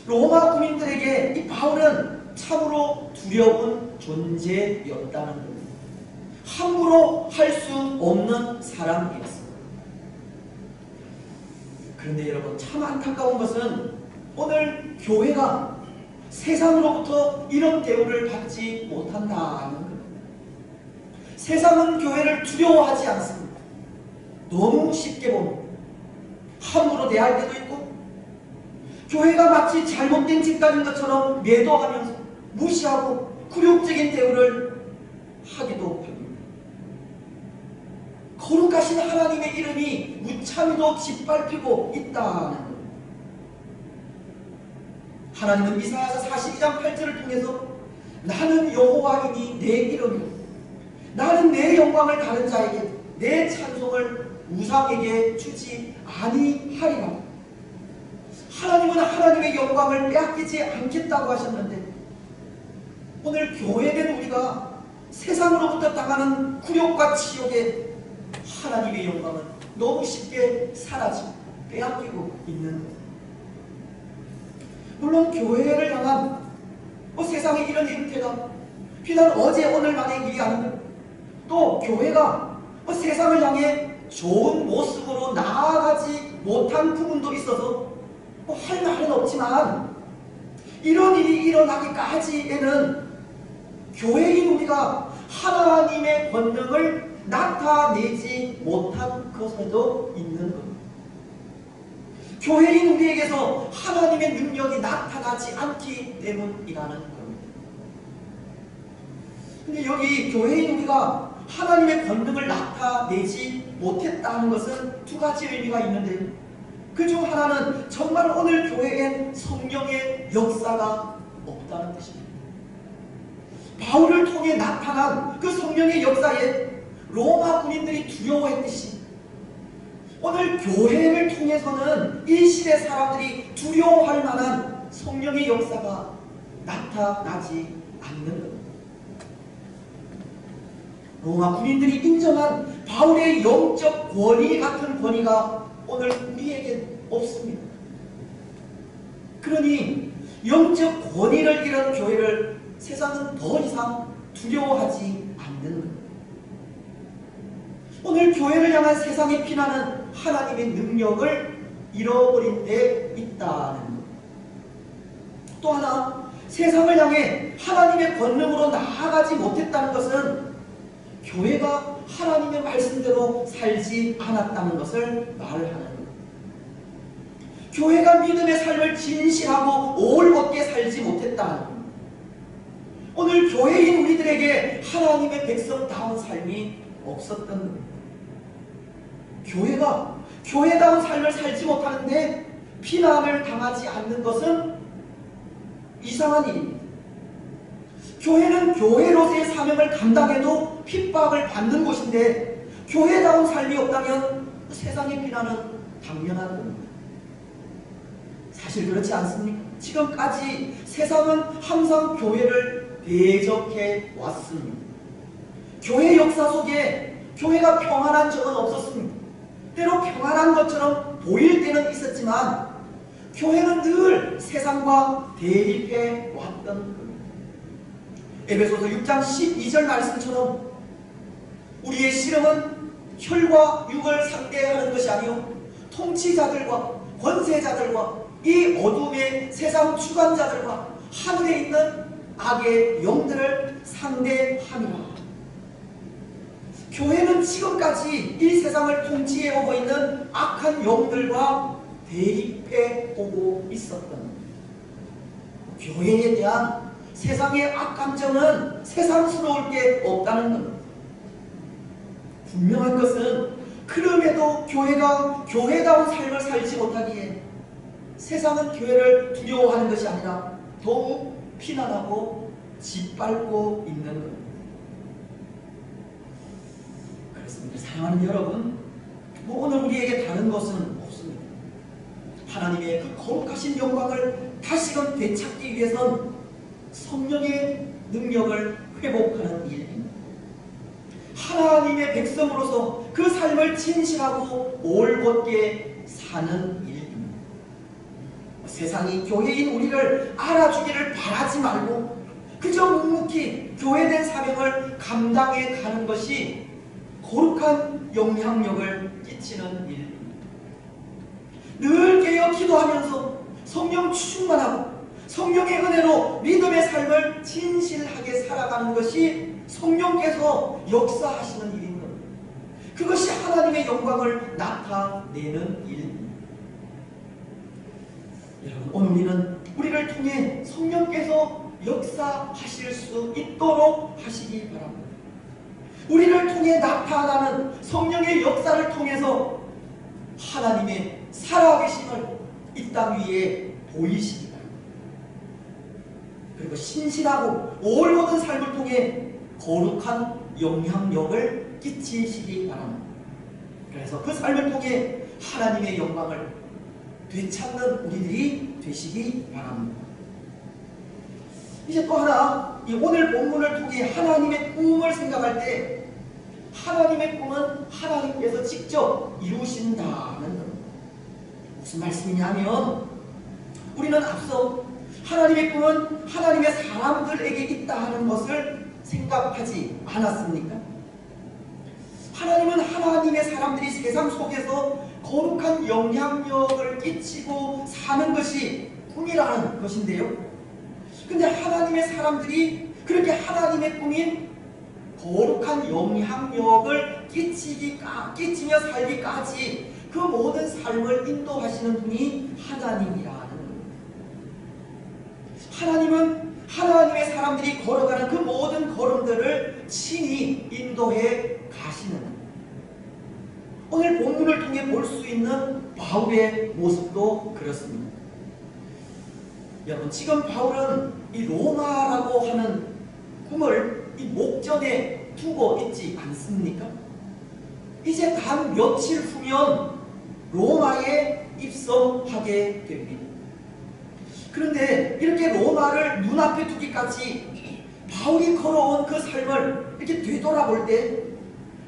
로마 군인들에게 이 바울은 참으로 두려운 존재였다는 겁니다. 함부로 할 수 없는 사람이었습니다. 그런데 여러분, 참 안타까운 것은 오늘 교회가 세상으로부터 이런 대우를 받지 못한다는 겁니다. 세상은 교회를 두려워하지 않습니다. 너무 쉽게 봅니다. 함부로 대할 때도 있고 교회가 마치 잘못된 집단인 것처럼 매도하면서 무시하고 굴욕적인 대우를 하기도 합니다. 거룩하신 하나님의 이름이 무참히도 짓밟히고 있다는 것. 하나님은 이사야서 42장 8절을 통해서 나는 여호와이니 내 이름이요 나는 내 영광을 다른 자에게, 내 찬송을 우상에게 주지 아니하리라. 하나님은 하나님의 영광을 빼앗기지 않겠다고 하셨는데, 오늘 교회된 우리가 세상으로부터 당하는 굴욕과 치욕에 하나님의 영광은 너무 쉽게 사라지고 빼앗기고 있는 것. 물론 교회를 향한 세상의 이런 행태가 비단 어제 오늘만의 일이 아니고, 또 교회가 세상을 향해 좋은 모습으로 나아가지 못한 부분도 있어서 할 말은 없지만, 이런 일이 일어나기까지에는 교회인 우리가 하나님의 권능을 나타내지 못한 것에도 있는 겁니다. 교회인 우리에게서 하나님의 능력이 나타나지 않기 때문이라는 겁니다. 근데 여기 교회인 우리가 하나님의 권능을 나타내지 못했다는 것은 두 가지 의미가 있는데요. 그 중 하나는 정말 오늘 교회엔 성령의 역사가 없다는 뜻입니다. 바울을 통해 나타난 그 성령의 역사에 로마 군인들이 두려워했듯이, 오늘 교회를 통해서는 이 시대 사람들이 두려워할 만한 성령의 역사가 나타나지 않는 겁니다. 로마 군인들이 인정한 바울의 영적 권위 같은 권위가 오늘 우리에게 없습니다. 그러니 영적 권위를 잃은 교회를 세상은 더 이상 두려워하지 않는 것. 오늘 교회를 향한 세상의 비난은 하나님의 능력을 잃어버린 데 있다는 것. 또 하나, 세상을 향해 하나님의 권능으로 나아가지 못했다는 것은 교회가 하나님의 말씀대로 살지 않았다는 것을 말하는 것. 교회가 믿음의 삶을 진실하고 올곧게 살지 못했다는 것. 오늘 교회인 우리들에게 하나님의 백성다운 삶이 없었던 겁니다. 교회가 교회다운 삶을 살지 못하는데 비난을 당하지 않는 것은 이상한 일입니다. 교회는 교회로서의 사명을 감당해도 핍박을 받는 곳인데, 교회다운 삶이 없다면 세상의 비난은 당연한 겁니다. 사실 그렇지 않습니까? 지금까지 세상은 항상 교회를 대적해 왔습니다. 교회 역사 속에 교회가 평안한 적은 없었습니다. 때로 평안한 것처럼 보일 때는 있었지만, 교회는 늘 세상과 대립해 왔던 겁니다. 에베소서 6장 12절 말씀처럼 우리의 씨름은 혈과 육을 상대하는 것이 아니요 통치자들과 권세자들과 이 어둠의 세상 주관자들과 하늘에 있는 악의 영들을 상대함이라. 교회는 지금까지 이 세상을 통치해 오고 있는 악한 영들과 대립해 오고 있었던, 교회에 대한 세상의 악감정은 세상스러울 게 없다는 겁니다. 분명한 것은 그럼에도 교회가 교회다운 삶을 살지 못하기에 세상은 교회를 두려워하는 것이 아니라 더욱 비난하고 짓밟고 있는 겁니다. 그렇습니다. 사랑하는 여러분, 오늘 우리에게 다른 것은 없습니다. 하나님의 그 거룩하신 영광을 다시금 되찾기 위해선 성령의 능력을 회복하는 일입니다. 하나님의 백성으로서 그 삶을 진실하고 올곧게 사는 일입니다. 세상이 교회인 우리를 알아주기를 바라지 말고 그저 묵묵히 교회된 사명을 감당해 가는 것이 거룩한 영향력을 끼치는 일입니다. 늘 깨어 기도하면서 성령 충만하고 성령의 은혜로 믿음의 삶을 진실하게 살아가는 것이 성령께서 역사하시는 일인 겁니다. 그것이 하나님의 영광을 나타내는 일입니다. 여러분, 오늘 우리는 우리를 통해 성령께서 역사하실 수 있도록 하시기 바랍니다. 우리를 통해 나타나는 성령의 역사를 통해서 하나님의 살아계심을 이 땅 위에 보이시기 바랍니다. 그리고 신실하고 올곧은 삶을 통해 거룩한 영향력을 끼치시기 바랍니다. 그래서 그 삶을 통해 하나님의 영광을 되찾는 우리들이 되시기 바랍니다. 이제 또 하나, 이 오늘 본문을 통해 하나님의 꿈을 생각할 때 하나님의 꿈은 하나님께서 직접 이루신다는 겁니다. 무슨 말씀이냐면 우리는 앞서 하나님의 꿈은 하나님의 사람들에게 있다 하는 것을 생각하지 않았습니까? 하나님은 하나님의 사람들이 세상 속에서 거룩한 영향력을 끼치고 사는 것이 꿈이라는 것인데요. 근데 하나님의 사람들이 그렇게 하나님의 꿈인 거룩한 영향력을 끼치며 살기까지 그 모든 삶을 인도하시는 분이 하나님이라는 겁니다. 하나님은 하나님의 사람들이 걸어가는 그 모든 걸음들을 친히 인도해 가시는 겁니다. 오늘 본문을 통해 볼 수 있는 바울의 모습도 그렇습니다. 여러분, 지금 바울은 이 로마라고 하는 꿈을 이 목전에 두고 있지 않습니까? 이제 단 며칠 후면 로마에 입성하게 됩니다. 그런데 이렇게 로마를 눈앞에 두기까지 바울이 걸어온 그 삶을 이렇게 되돌아볼 때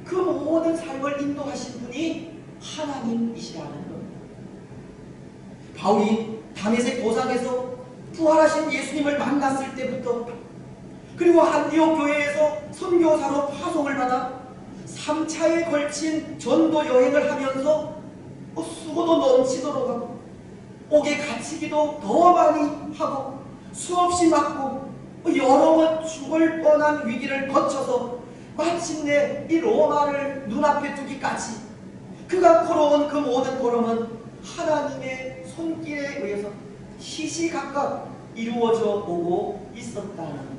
그 모든 삶을 인도하신 분이 하나님이시라는 겁니다. 바울이 다메섹 도상에서 부활하신 예수님을 만났을 때부터, 그리고 안디옥 교회에서 선교사로 파송을 받아 3차에 걸친 전도 여행을 하면서 수고도 넘치도록 하고 옥에 갇히기도 더 많이 하고 수없이 맞고 여러 번 죽을 뻔한 위기를 거쳐서 마침내 이 로마를 눈앞에 두기까지 그가 걸어온 그 모든 걸음은 하나님의 손길에 의해서 시시각각 이루어져 오고 있었다는 것.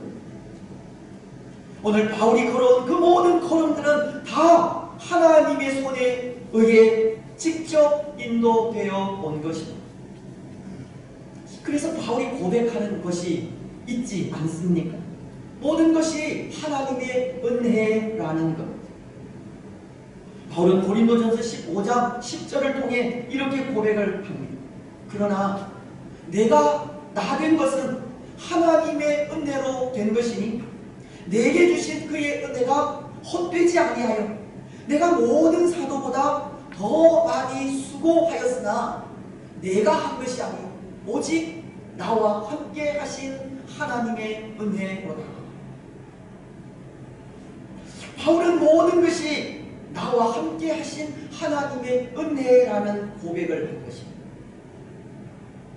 오늘 바울이 걸어온 그 모든 걸음들은 다 하나님의 손에 의해 직접 인도되어 온 것입니다. 그래서 바울이 고백하는 것이 있지 않습니까? 모든 것이 하나님의 은혜라는 것. 바울은 고린도전서 15장 10절을 통해 이렇게 고백을 합니다. 그러나 내가 나 된 것은 하나님의 은혜로 된 것이니 내게 주신 그의 은혜가 헛되지 아니하여 내가 모든 사도보다 더 많이 수고하였으나 내가 한 것이 아니요 오직 나와 함께 하신 하나님의 은혜로다. 바울은 모든 것이 나와 함께 하신 하나님의 은혜라는 고백을 한 것입니다.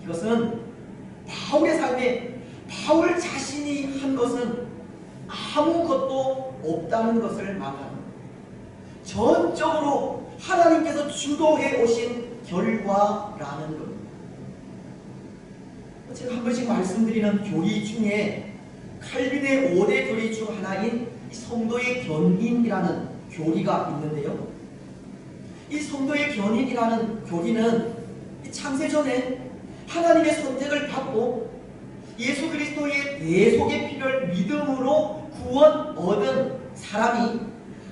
이것은 바울의 삶에 바울 자신이 한 것은 아무것도 없다는 것을 말합니다. 전적으로 하나님께서 주도해 오신 결과라는 겁니다. 제가 한 번씩 말씀드리는 교리 중에 칼빈의 5대 교리 중 하나인 이 성도의 견인이라는 교리가 있는데요. 이 성도의 견인이라는 교리는 창세전에 하나님의 선택을 받고 예수 그리스도의 대속의 피를 믿음으로 구원 얻은 사람이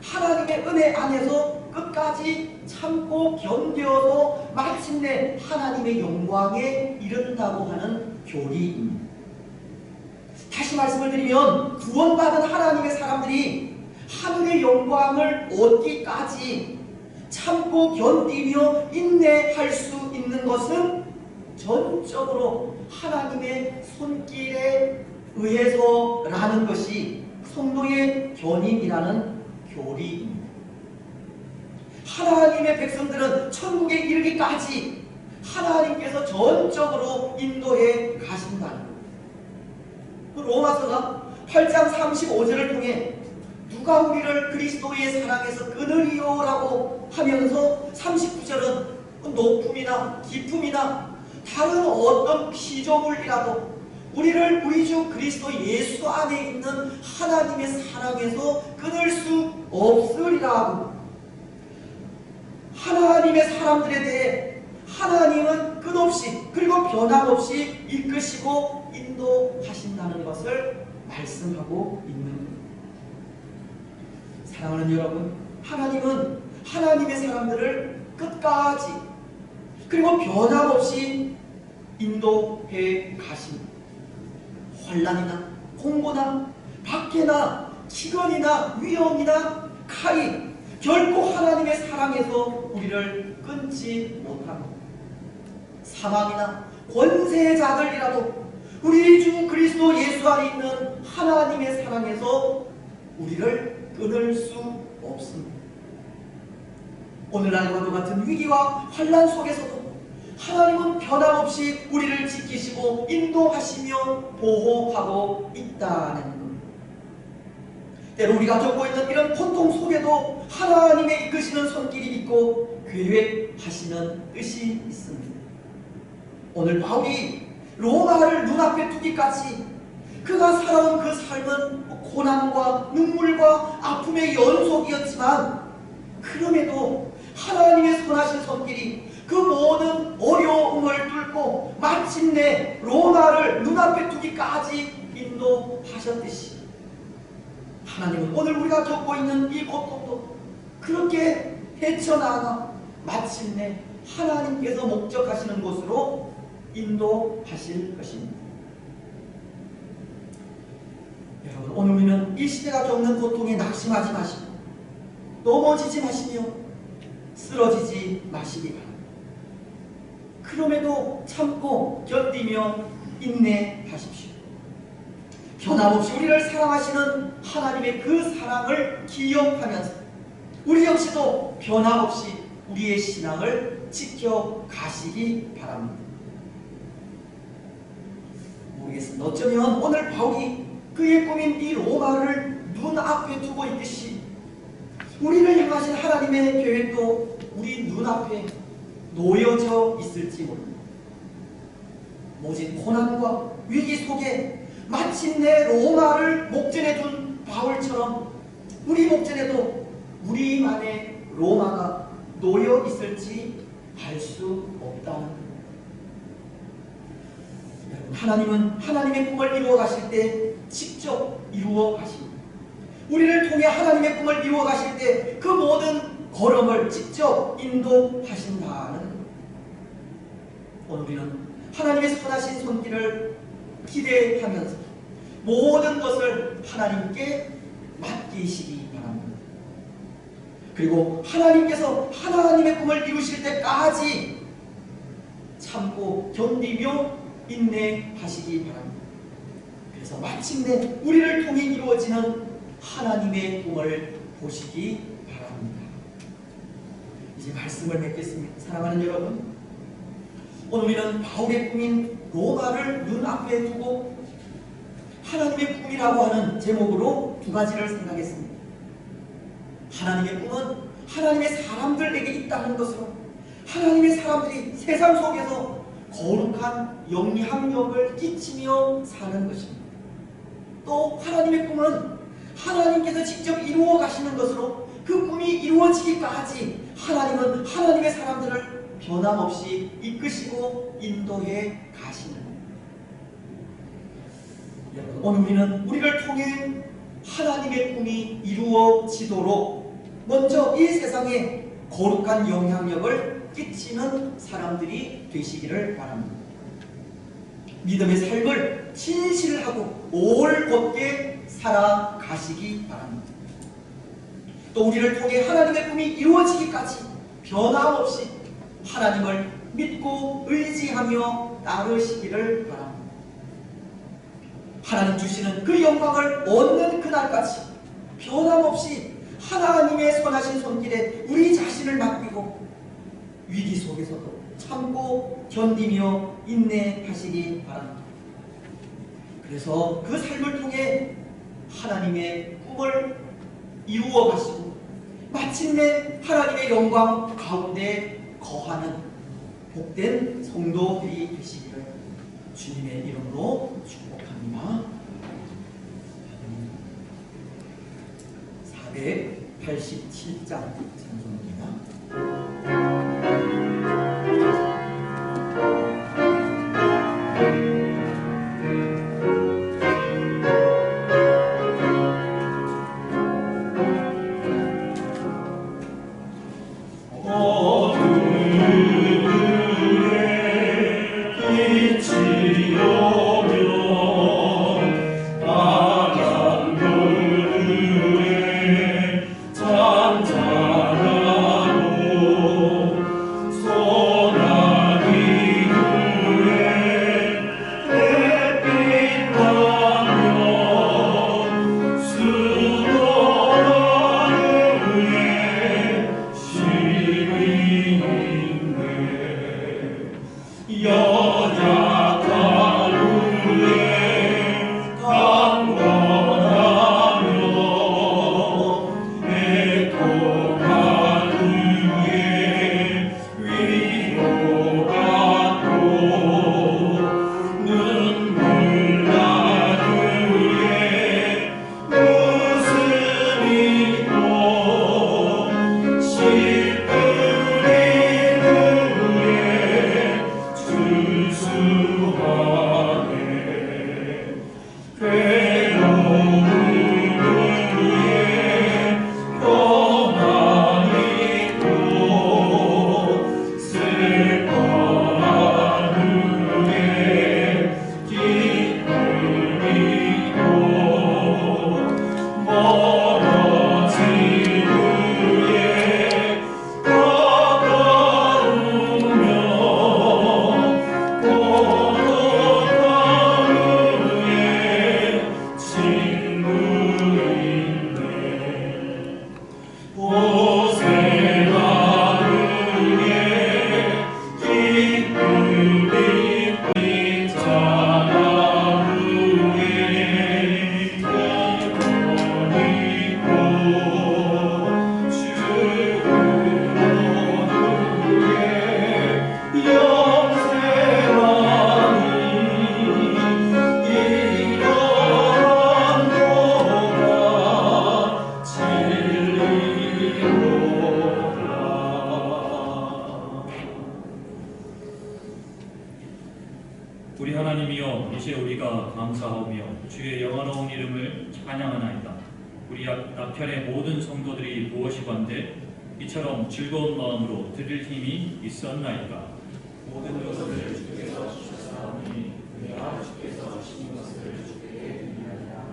하나님의 은혜 안에서 끝까지 참고 견뎌서 마침내 하나님의 영광에 이른다고 하는 교리입니다. 다시 말씀을 드리면 구원받은 하나님의 사람들이 하늘의 영광을 얻기까지 참고 견디며 인내할 수 있는 것은 전적으로 하나님의 손길에 의해서라는 것이 성도의 견인이라는 교리입니다. 하나님의 백성들은 천국에 이르기까지 하나님께서 전적으로 인도해 가신다는 것. 로마서가 8장 35절을 통해 누가 우리를 그리스도의 사랑에서 끊으리요 라고 하면서 39절은 높음이나 깊음이나 다른 어떤 피조물이라도 우리를 우리 주 그리스도 예수 안에 있는 하나님의 사랑에서 끊을 수 없으리라고, 하나님의 사람들에 대해 하나님은 끝없이 그리고 변함없이 이끄시고 인도하신다는 것을 말씀하고 있는 겁니다. 사랑하는 여러분, 하나님은 하나님의 사람들을 끝까지 그리고 변함없이 인도해 가십니다. 환난이나 공고나 박해나 기근이나 위험이나 칼이 결코 하나님의 사랑에서 우리를 끊지 못합니다. 사망이나 권세자들이라도 우리 주 그리스도 예수 안에 있는 하나님의 사랑에서 우리를 끊을 수 없습니다. 오늘날과도 같은 위기와 환난 속에서도 하나님은 변함없이 우리를 지키시고 인도하시며 보호하고 있다는 겁니다. 때로 우리가 겪고 있는 이런 고통 속에도 하나님의 이끄시는 손길이 있고 계획하시는 뜻이 있습니다. 오늘 바울이 로마를 눈앞에 두기까지 그가 살아온 그 삶은 고난과 눈물과 아픔의 연속이었지만 그럼에도 하나님의 선하신 손길이 그 모든 어려움을 뚫고 마침내 로마를 눈앞에 두기까지 인도하셨듯이 하나님은 오늘 우리가 겪고 있는 이 고통도 그렇게 헤쳐나가 마침내 하나님께서 목적하시는 곳으로 인도하실 것입니다. 여러분, 오늘 우리는 이 시대가 겪는 고통에 낙심하지 마시고 넘어지지 마시며 쓰러지지 마시기 바랍니다. 그럼에도 참고 견디며 인내하십시오. 변함없이 우리를 사랑하시는 하나님의 그 사랑을 기억하면서 우리 역시도 변함없이 우리의 신앙을 지켜가시기 바랍니다. 모르겠습니다. 어쩌면 오늘 바울이 그의 꿈인 이 로마를 눈앞에 두고 있듯이 우리를 향하신 하나님의 계획도 우리 눈앞에 놓여져 있을지 모릅니다. 모진 고난과 위기 속에 마침내 로마를 목전에 둔 바울처럼 우리 목전에도 우리만의 로마가 놓여 있을지 알 수 없다는 것. 하나님은 하나님의 꿈을 이루어 가실 때 직접 이루어 가십니다. 우리를 통해 하나님의 꿈을 이루어 가실 때 그 모든 걸음을 직접 인도하신다는 것. 오늘 우리는 하나님의 선하신 손길을 기대하면서 모든 것을 하나님께 맡기시기 바랍니다. 그리고 하나님께서 하나님의 꿈을 이루실 때까지 참고 견디며 인내하시기 바랍니다. 그래서 마침내 우리를 통해 이루어지는 하나님의 꿈을 보시기 바랍니다. 이제 말씀을 맺겠습니다. 사랑하는 여러분, 오늘 우리는 바울의 꿈인 로마를 눈앞에 두고 하나님의 꿈이라고 하는 제목으로 두 가지를 생각했습니다. 하나님의 꿈은 하나님의 사람들에게 있다는 것으로 하나님의 사람들이 세상 속에서 거룩한 영향력을 끼치며 사는 것입니다. 또 하나님의 꿈은 하나님께서 직접 이루어 가시는 것으로 그 꿈이 이루어지기까지 하나님은 하나님의 사람들을 변함없이 이끄시고 인도해 가시는 겁니다. 여러분, 오늘 우리는 우리를 통해 하나님의 꿈이 이루어지도록 먼저 이 세상에 거룩한 영향력을 끼치는 사람들이 되시기를 바랍니다. 믿음의 삶을 진실하고 올곧게 살아가시기 바랍니다. 또 우리를 통해 하나님의 꿈이 이루어지기까지 변함없이 하나님을 믿고 의지하며 따르시기를 바랍니다. 하나님 주시는 그 영광을 얻는 그날까지 변함없이 하나님의 선하신 손길에 우리 자신을 맡기고 위기 속에서도 참고 견디며 인내하시기 바랍니다. 그래서 그 삶을 통해 하나님의 꿈을 이루어 가시고 마침내 하나님의 영광 가운데 거하는 복된 성도들이 되시기를 주님의 이름으로 축복합니다. 487장 찬송입니다. 영화로운 이름을 찬양하나이다. 우리 남편의 모든 성도들이 무엇이건대 이처럼 즐거운 마음으로 드릴 힘이 있었나이까. 모든 것을 주께서 주셨사오니 내가 주께서 주신 것을 주께 드리나이다.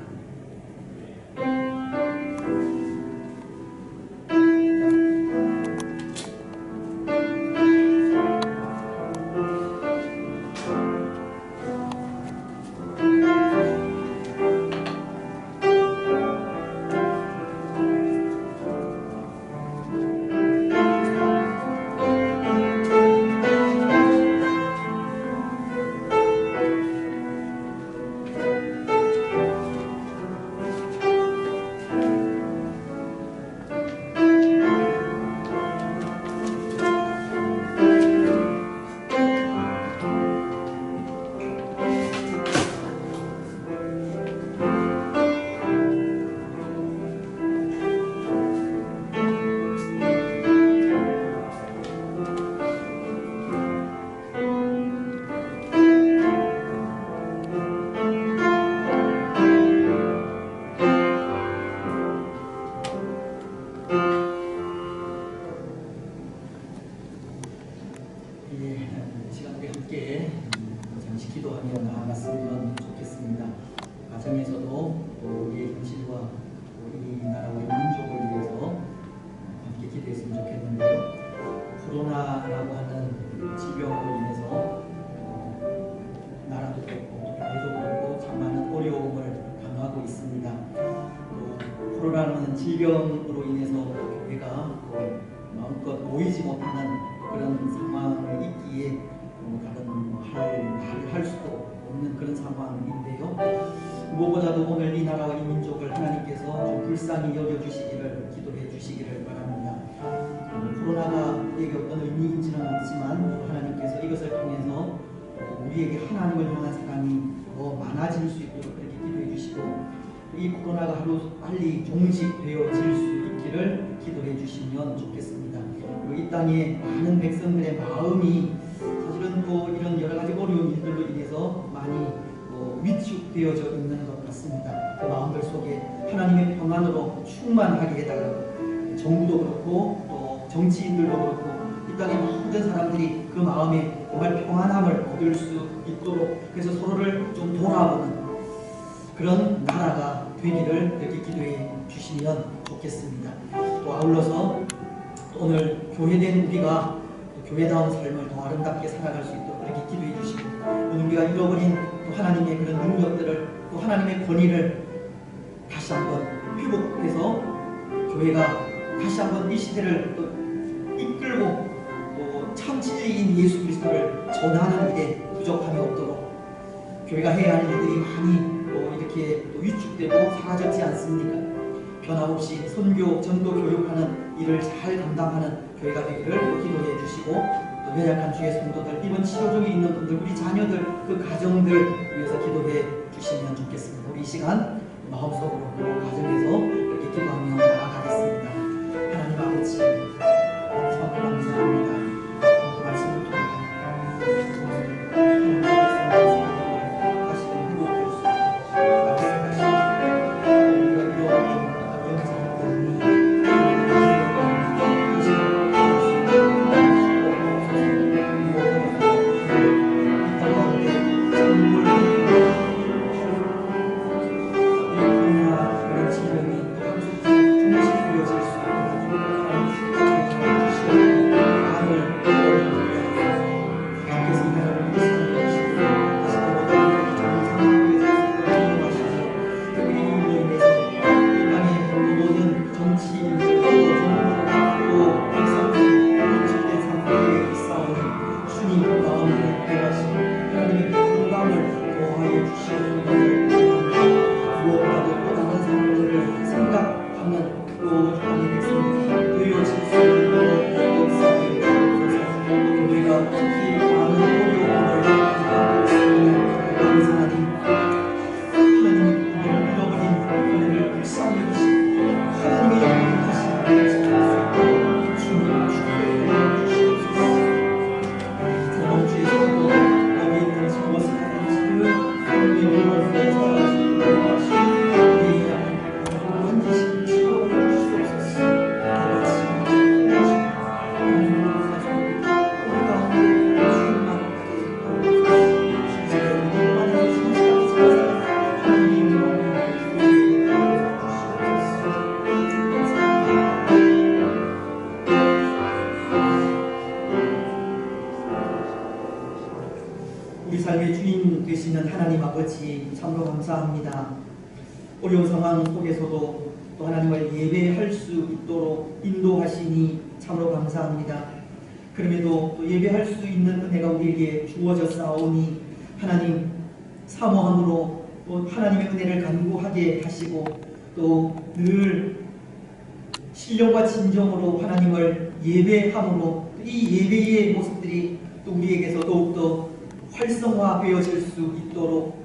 시간 우리 함께 잠시 기도하며 나아갔으면 좋겠습니다. 가정에서도 우리의 현실과 우리 나라와 민족을 위해서 함께 기도했으면 좋겠는데요. 코로나라고 하는 질병으로 인해서 나라도 그렇고 교회도 그렇고 참 많은 어려움을 당하고 있습니다. 또 코로나라는 질병으로 인해서 교회가 마음껏 모이지 못하는 그런 상황이 있기에 다른 말을 할 수도 없는 그런 상황인데요. 무엇보다도 오늘 이 나라와 이 민족을 하나님께서 좀 불쌍히 여겨주시기를 기도해 주시기를 바랍니다. 코로나가 우리에게 어떤 의미인지는 없지만 하나님께서 이것을 통해서 우리에게 하나님을 향한 사랑이 더 많아질 수 있도록 그렇게 기도해 주시고 이 코로나가 하루 빨리 종식되어질 수 있기를 기도해 주시면 좋겠습니다. 그리고 이 땅에 많은 백성들의 마음이 사실은 또 이런 여러 가지 어려운 일들로 인해서 많이 위축되어져 있는 것 같습니다. 그 마음들 속에 하나님의 평안으로 충만하게 해달라고 정부도 그렇고 또 정치인들도 그렇고 이 땅의 모든 사람들이 그 마음에 정말 평안함을 얻을 수 있도록 그래서 서로를 좀 돌아보는 그런 나라가 되기를 이렇게 기도해 주시면 좋겠습니다. 또 아울러서 오늘 교회된 우리가 교회다운 삶을 더 아름답게 살아갈 수 있도록 이렇게 기도해 주시고 오늘 우리가 잃어버린 또 하나님의 그런 능력들을 또 하나님의 권위를 다시 한번 회복해서 교회가 다시 한번 이 시대를 또 이끌고 또 참 진리인 예수 그리스도를 전하는 일에 부족함이 없도록 교회가 해야 할 일들이 많이 이렇게 또 위축되고 사라졌지 않습니까? 변함없이 선교, 전도 교육하는 일을 잘 감당하는 교회가 되기를 기도해 주시고 또 연약한 주의 성도들, 이번 치료 중에 있는 분들, 우리 자녀들, 그 가정들 위해서 기도해 주시면 좋겠습니다. 우리 이 시간 마음속으로 또 가정에서 이렇게 기도하며 나아가겠습니다. 하나님 아버지 참 감사합니다. 말씀을 통해 그런 질병이 아버지 참으로 감사합니다. 어려운 상황 속에서도 또 하나님을 예배할 수 있도록 인도하시니 참으로 감사합니다. 그럼에도 또 예배할 수 있는 은혜가 우리에게 주어졌사오니 하나님 사모함으로 또 하나님의 은혜를 간구하게 하시고 또 늘 신령과 진정으로 하나님을 예배함으로 이 예배의 모습들이 또 우리에게서 더욱더 활성화되어질 수 있도록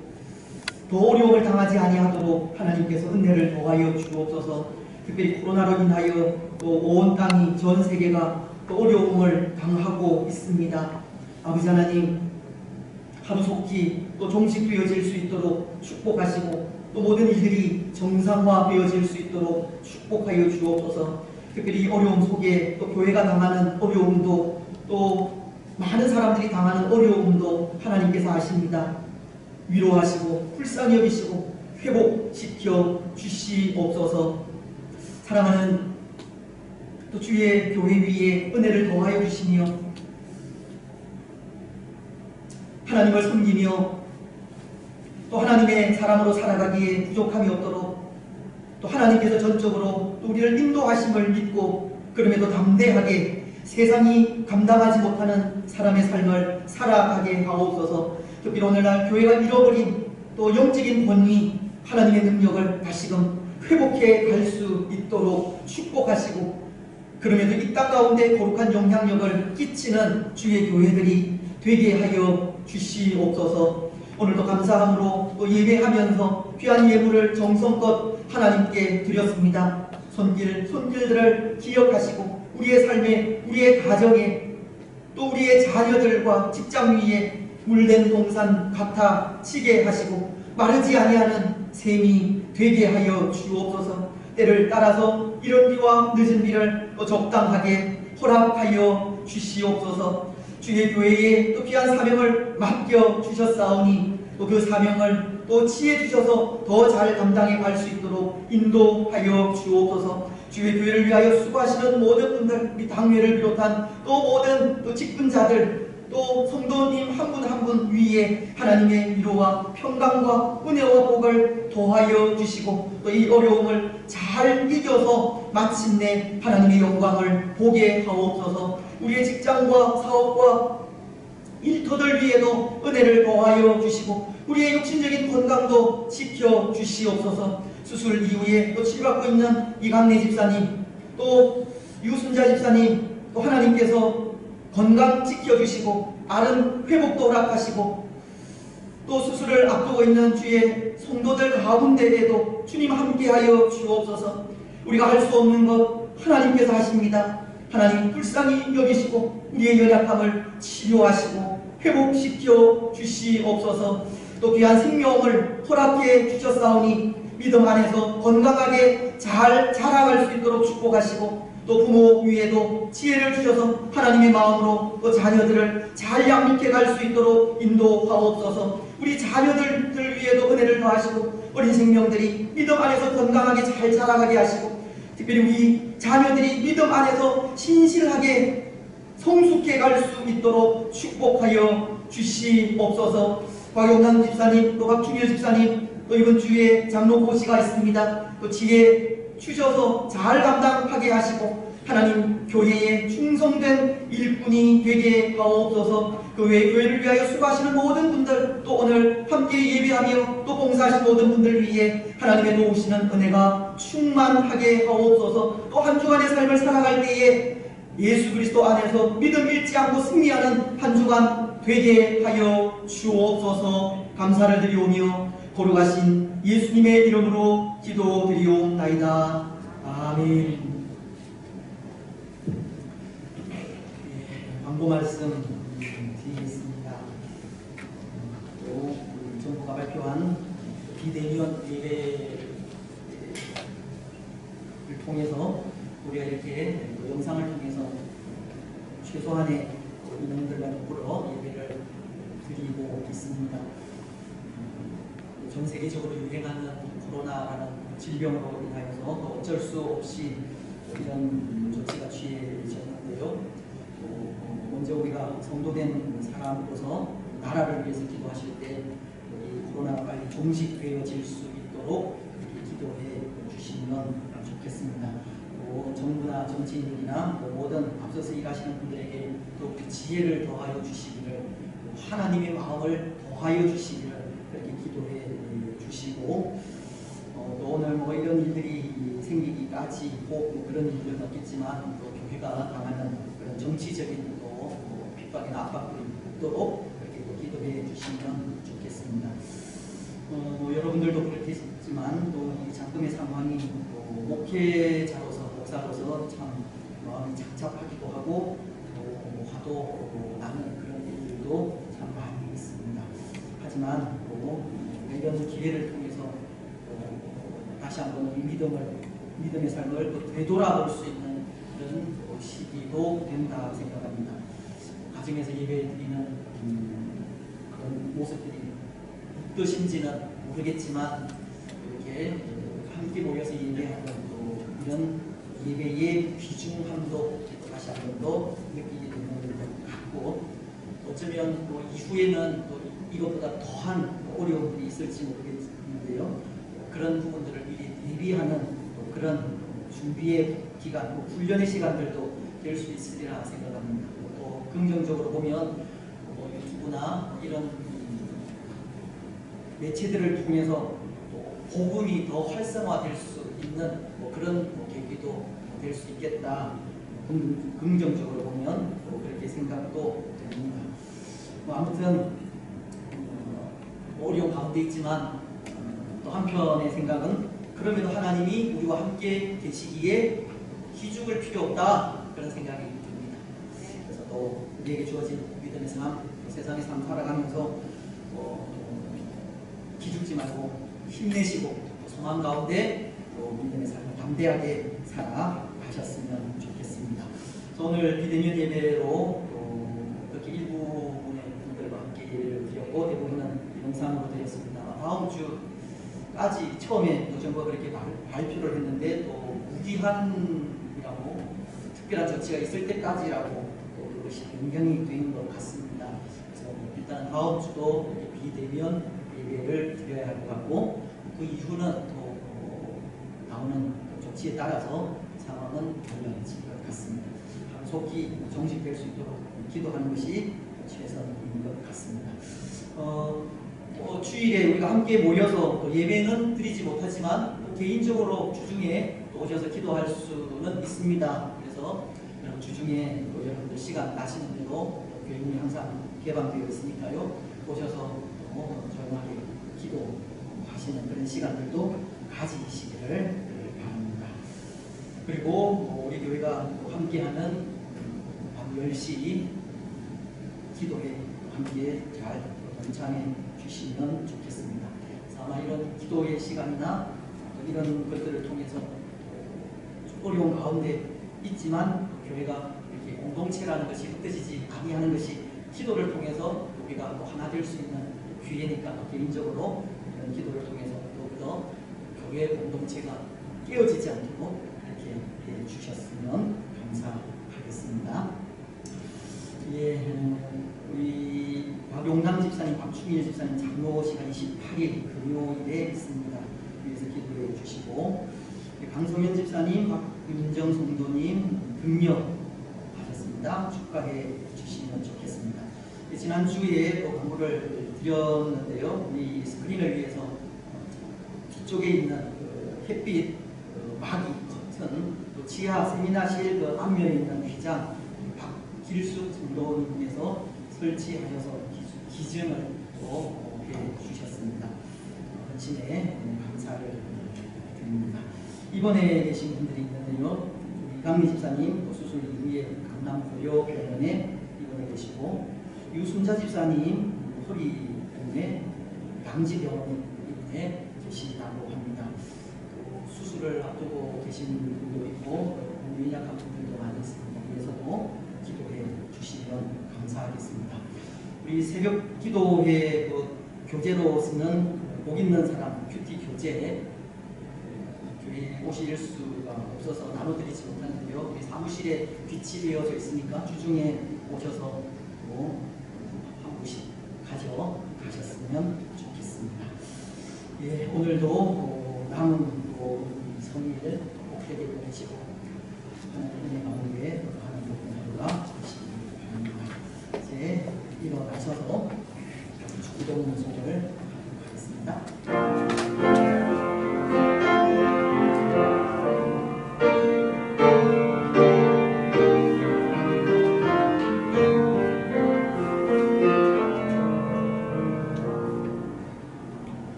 더 어려움을 당하지 아니하도록 하나님께서 은혜를 더하여 주옵소서. 특별히 코로나로 인하여 또 온 땅이 전 세계가 또 어려움을 당하고 있습니다. 아버지 하나님 하루속히 또 종식되어질 수 있도록 축복하시고 또 모든 일들이 정상화되어질 수 있도록 축복하여 주옵소서. 특별히 어려움 속에 또 교회가 당하는 어려움도 또 많은 사람들이 당하는 어려움도 하나님께서 아십니다. 위로하시고 불쌍히 여기시고 회복시켜 주시옵소서. 사랑하는 또 주의 교회 위에 은혜를 더하여 주시며 하나님을 섬기며 또 하나님의 사람으로 살아가기에 부족함이 없도록 또 하나님께서 전적으로 또 우리를 인도하심을 믿고 그럼에도 담대하게 세상이 감당하지 못하는 사람의 삶을 살아가게 하옵소서. 특히 오늘날 교회가 잃어버린 또 영적인 권위 하나님의 능력을 다시금 회복해 갈 수 있도록 축복하시고 그럼에도 이 땅 가운데 거룩한 영향력을 끼치는 주의 교회들이 되게 하여 주시옵소서. 오늘도 감사함으로 또 예배하면서 귀한 예물을 정성껏 하나님께 드렸습니다. 손길들을 기억하시고 우리의 삶에 우리의 가정에 또 우리의 자녀들과 직장 위에 물된 동산 같아 치게 하시고 마르지 아니하는 샘이 되게 하여 주옵소서. 때를 따라서 이른 비와 늦은 비를 또 적당하게 허락하여 주시옵소서. 주의 교회에 또 귀한 사명을 맡겨 주셨사오니 또 그 사명을 또 지혜 주셔서 더 잘 담당해 갈 수 있도록 인도하여 주옵소서. 주의 교회를 위하여 수고하시는 모든 분들, 우리 당회를 비롯한 또 모든 또 직분자들 또 성도님 한 분 한 분 위에 하나님의 위로와 평강과 은혜와 복을 더하여 주시고 또 이 어려움을 잘 이겨서 마침내 하나님의 영광을 보게 하옵소서. 우리의 직장과 사업과 일터들 위에도 은혜를 더하여 주시고 우리의 육신적인 건강도 지켜 주시옵소서. 수술 이후에 또 치료받고 있는 이강래 집사님 또 유순자 집사님 또 하나님께서 건강 지켜주시고 아른 회복도 허락하시고 또 수술을 앞두고 있는 주의 성도들 가운데에도 주님 함께하여 주옵소서. 우리가 할 수 없는 것 하나님께서 하십니다. 하나님 불쌍히 여기시고 우리의 연약함을 치료하시고 회복시켜 주시옵소서. 또 귀한 생명을 허락해 주셨사오니 믿음 안에서 건강하게 잘 자라갈 수 있도록 축복하시고 또 부모 위에도 지혜를 주셔서 하나님의 마음으로 또 자녀들을 잘 양육해 갈 수 있도록 인도하옵소서. 우리 자녀들 위에도 은혜를 더하시고 어린 생명들이 믿음 안에서 건강하게 잘 자라가게 하시고 특별히 우리 자녀들이 믿음 안에서 신실하게 성숙해 갈 수 있도록 축복하여 주시옵소서. 박용남 집사님 또 박준효 집사님 또 이번 주에 장로 고시가 있습니다. 또 지혜 주셔서 잘 감당하게 하시고 하나님 교회에 충성된 일꾼이 되게 하옵소서. 그 외에 교회를 위하여 수고하시는 모든 분들 또 오늘 함께 예배하며 또 봉사하신 모든 분들 위해 하나님의 도우시는 은혜가 충만하게 하옵소서. 또 한 주간의 삶을 살아갈 때에 예수 그리스도 안에서 믿음 잃지 않고 승리하는 한 주간 되게 하여 주옵소서. 감사를 드리오며 거룩하신 예수님의 이름으로 기도드리옵나이다. 아멘. 광고 말씀 드리겠습니다. 또 정부가 발표한 비대면 예배를 통해서 우리가 이렇게 영상을 통해서 최소한의 인원들과 더불어 예배를 드리고 있습니다. 전 세계적으로 유행하는 코로나라는 질병으로 인하여서 어쩔 수 없이 이런 조치가 취해졌는데요. 먼저 우리가 성도된 사람으로서 나라를 위해서 기도하실 때 코로나가 빨리 종식되어질 수 있도록 이렇게 기도해 주시면 좋겠습니다. 또 정부나 정치인들이나 또 모든 앞서서 일하시는 분들에게 또 그 지혜를 더하여 주시기를, 또 하나님의 마음을 더하여 주시기를 그렇게 기도해 주시고, 또 오늘 뭐 이런 일들이 생기기까지 꼭 그런 일들은 없겠지만 또 교회가 당하는 그런 정치적인 또 핍박이나 압박들이 없도록 그렇게 또 기도해 주시면 좋겠습니다. 여러분들도 그렇겠지만 또 이 잠금의 상황이 또 목회자로서 목사로서 참 마음이 착잡하기도 하고 또 화도 나는 그런 일들도 참 많이 있습니다. 하지만 또 이런 기회를 통해서 다시 한번 이 믿음의 삶을 또 되돌아볼 수 있는 그런 시기도 된다 생각합니다. 가정에서 예배드리는 그런 모습들이 어떠신지는 모르겠지만 이렇게 함께 모여서 예배하는 또 이런 예배의 귀중함도 다시 한 번 더 느끼게 되는 것 같고, 어쩌면 또 이후에는 또 이것보다 더한 어려움들이 있을지 모르겠는데요. 그런 부분들을 미리 대비하는 또 그런 준비의 기간, 또 훈련의 시간들도 될 수 있으리라 생각합니다. 또 긍정적으로 보면 유튜브나 이런 매체들을 통해서 또 복음이 더 활성화될 수 있는 그런 계기도 될 수 있겠다. 긍정적으로 보면 또 그렇게 생각도 됩니다. 아무튼 어려운 가운데 있지만 또 한편의 생각은 그럼에도 하나님이 우리와 함께 계시기에 기죽을 필요 없다, 그런 생각이 듭니다. 그래서 또 우리에게 주어진 믿음의 삶, 세상의 삶 살아가면서 기죽지 말고 힘내시고 소망 가운데 또 믿음의 삶을 담대하게 살아가셨으면 좋겠습니다. 오늘 비대면 예배로 그렇게 일부분의 분들과 함께 예배를 드렸고 대부분은 영상으로 드렸습니다. 다음 주까지 처음에 또 정부가 그렇게 발표를 했는데 또 무기한이라고 특별한 조치가 있을 때까지라고 또 그것이 변경이 된 것 같습니다. 그래서 일단 다음 주도 비대면 예배를 드려야 할 것 같고, 그 이후는 또 나오는 조치에 따라서 상황은 달라질 것 같습니다. 속히 종식될 수 있도록 기도하는 것이 최선인 것 같습니다. 주일에 우리가 함께 모여서 예배는 드리지 못하지만 또 개인적으로 주중에 또 오셔서 기도할 수는 있습니다. 그래서 주중에 또 여러분들 시간 나시는 대로 교회 문이 항상 개방되어 있으니까요. 오셔서 조용하게 기도하시는 그런 시간들도 가지시기를 바랍니다. 그리고 우리 교회가 함께하는 밤 10시 기도회 함께 잘 동참해 주시면 좋겠습니다. 그래서 아마 이런 기도의 시간이나 이런 것들을 통해서 어려운 가운데 있지만 교회가 이렇게 공동체라는 것이 흩어지지 아니하는 것이 기도를 통해서 우리가 또 하나 될 수 있는 기회니까 개인적으로 이런 기도를 통해서 더욱더 교회 공동체가 깨어지지 않도록 이렇게 해 주셨으면 감사하겠습니다. 우리 박용남 집사님, 박충일 집사님 장로시가 28일 금요일에 있습니다. 위해서 기도해 주시고, 강성현 집사님, 박윤정 성도님 금요 하셨습니다. 축하해 주시면 좋겠습니다. 지난주에 또 광고를 드렸는데요. 우리 스크린을 위해서 뒤쪽에 있는 햇빛 막이 겉은 또 지하 세미나실 앞면에 있는 휘장 박길수 성도님께서 설치하셔서 기증을 또 해주셨습니다. 헌신에 감사를 드립니다. 입원해 계신 분들이 있는데요. 이강미 집사님 수술 이후에 강남고려병원에 입원해 계시고, 유순자 집사님 허리 때문에 양지병원에 입원해 계시다고 합니다. 또 수술을 앞두고 계신 분들도 있고 연약한 분들도 많이 있습니다. 위해서도 기도해 주시면 감사하겠습니다. 우리 새벽 기도회 교재로 쓰는 복 있는 사람 큐티 교재 교회에 오실 수가 없어서 나눠드리지 못하는데요. 우리 사무실에 비치되어져 있으니까 주중에 오셔서 한 분씩 가져가셨으면 좋겠습니다. 예, 오늘도 남은 성일 복되게 보내시고 하나님의 가운데 하나님과 이제 일어나셔서 기도 소리를 하겠습니다.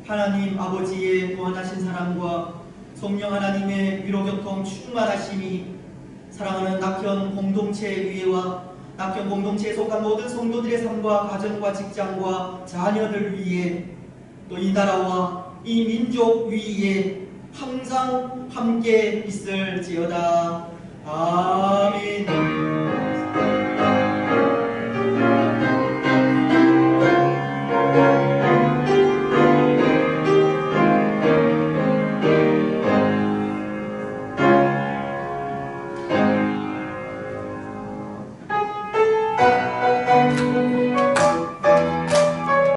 하나님 아버지의 무한하신 사랑과 성령 하나님의 위로교통 충만하심이 사랑하는 낙현 공동체 위에와 낙현 공동체에 속한 모든 성도들의 삶과 가정과 직장과 자녀들 위에 또 이 나라와 이 민족 위에 항상 함께 있을지어다.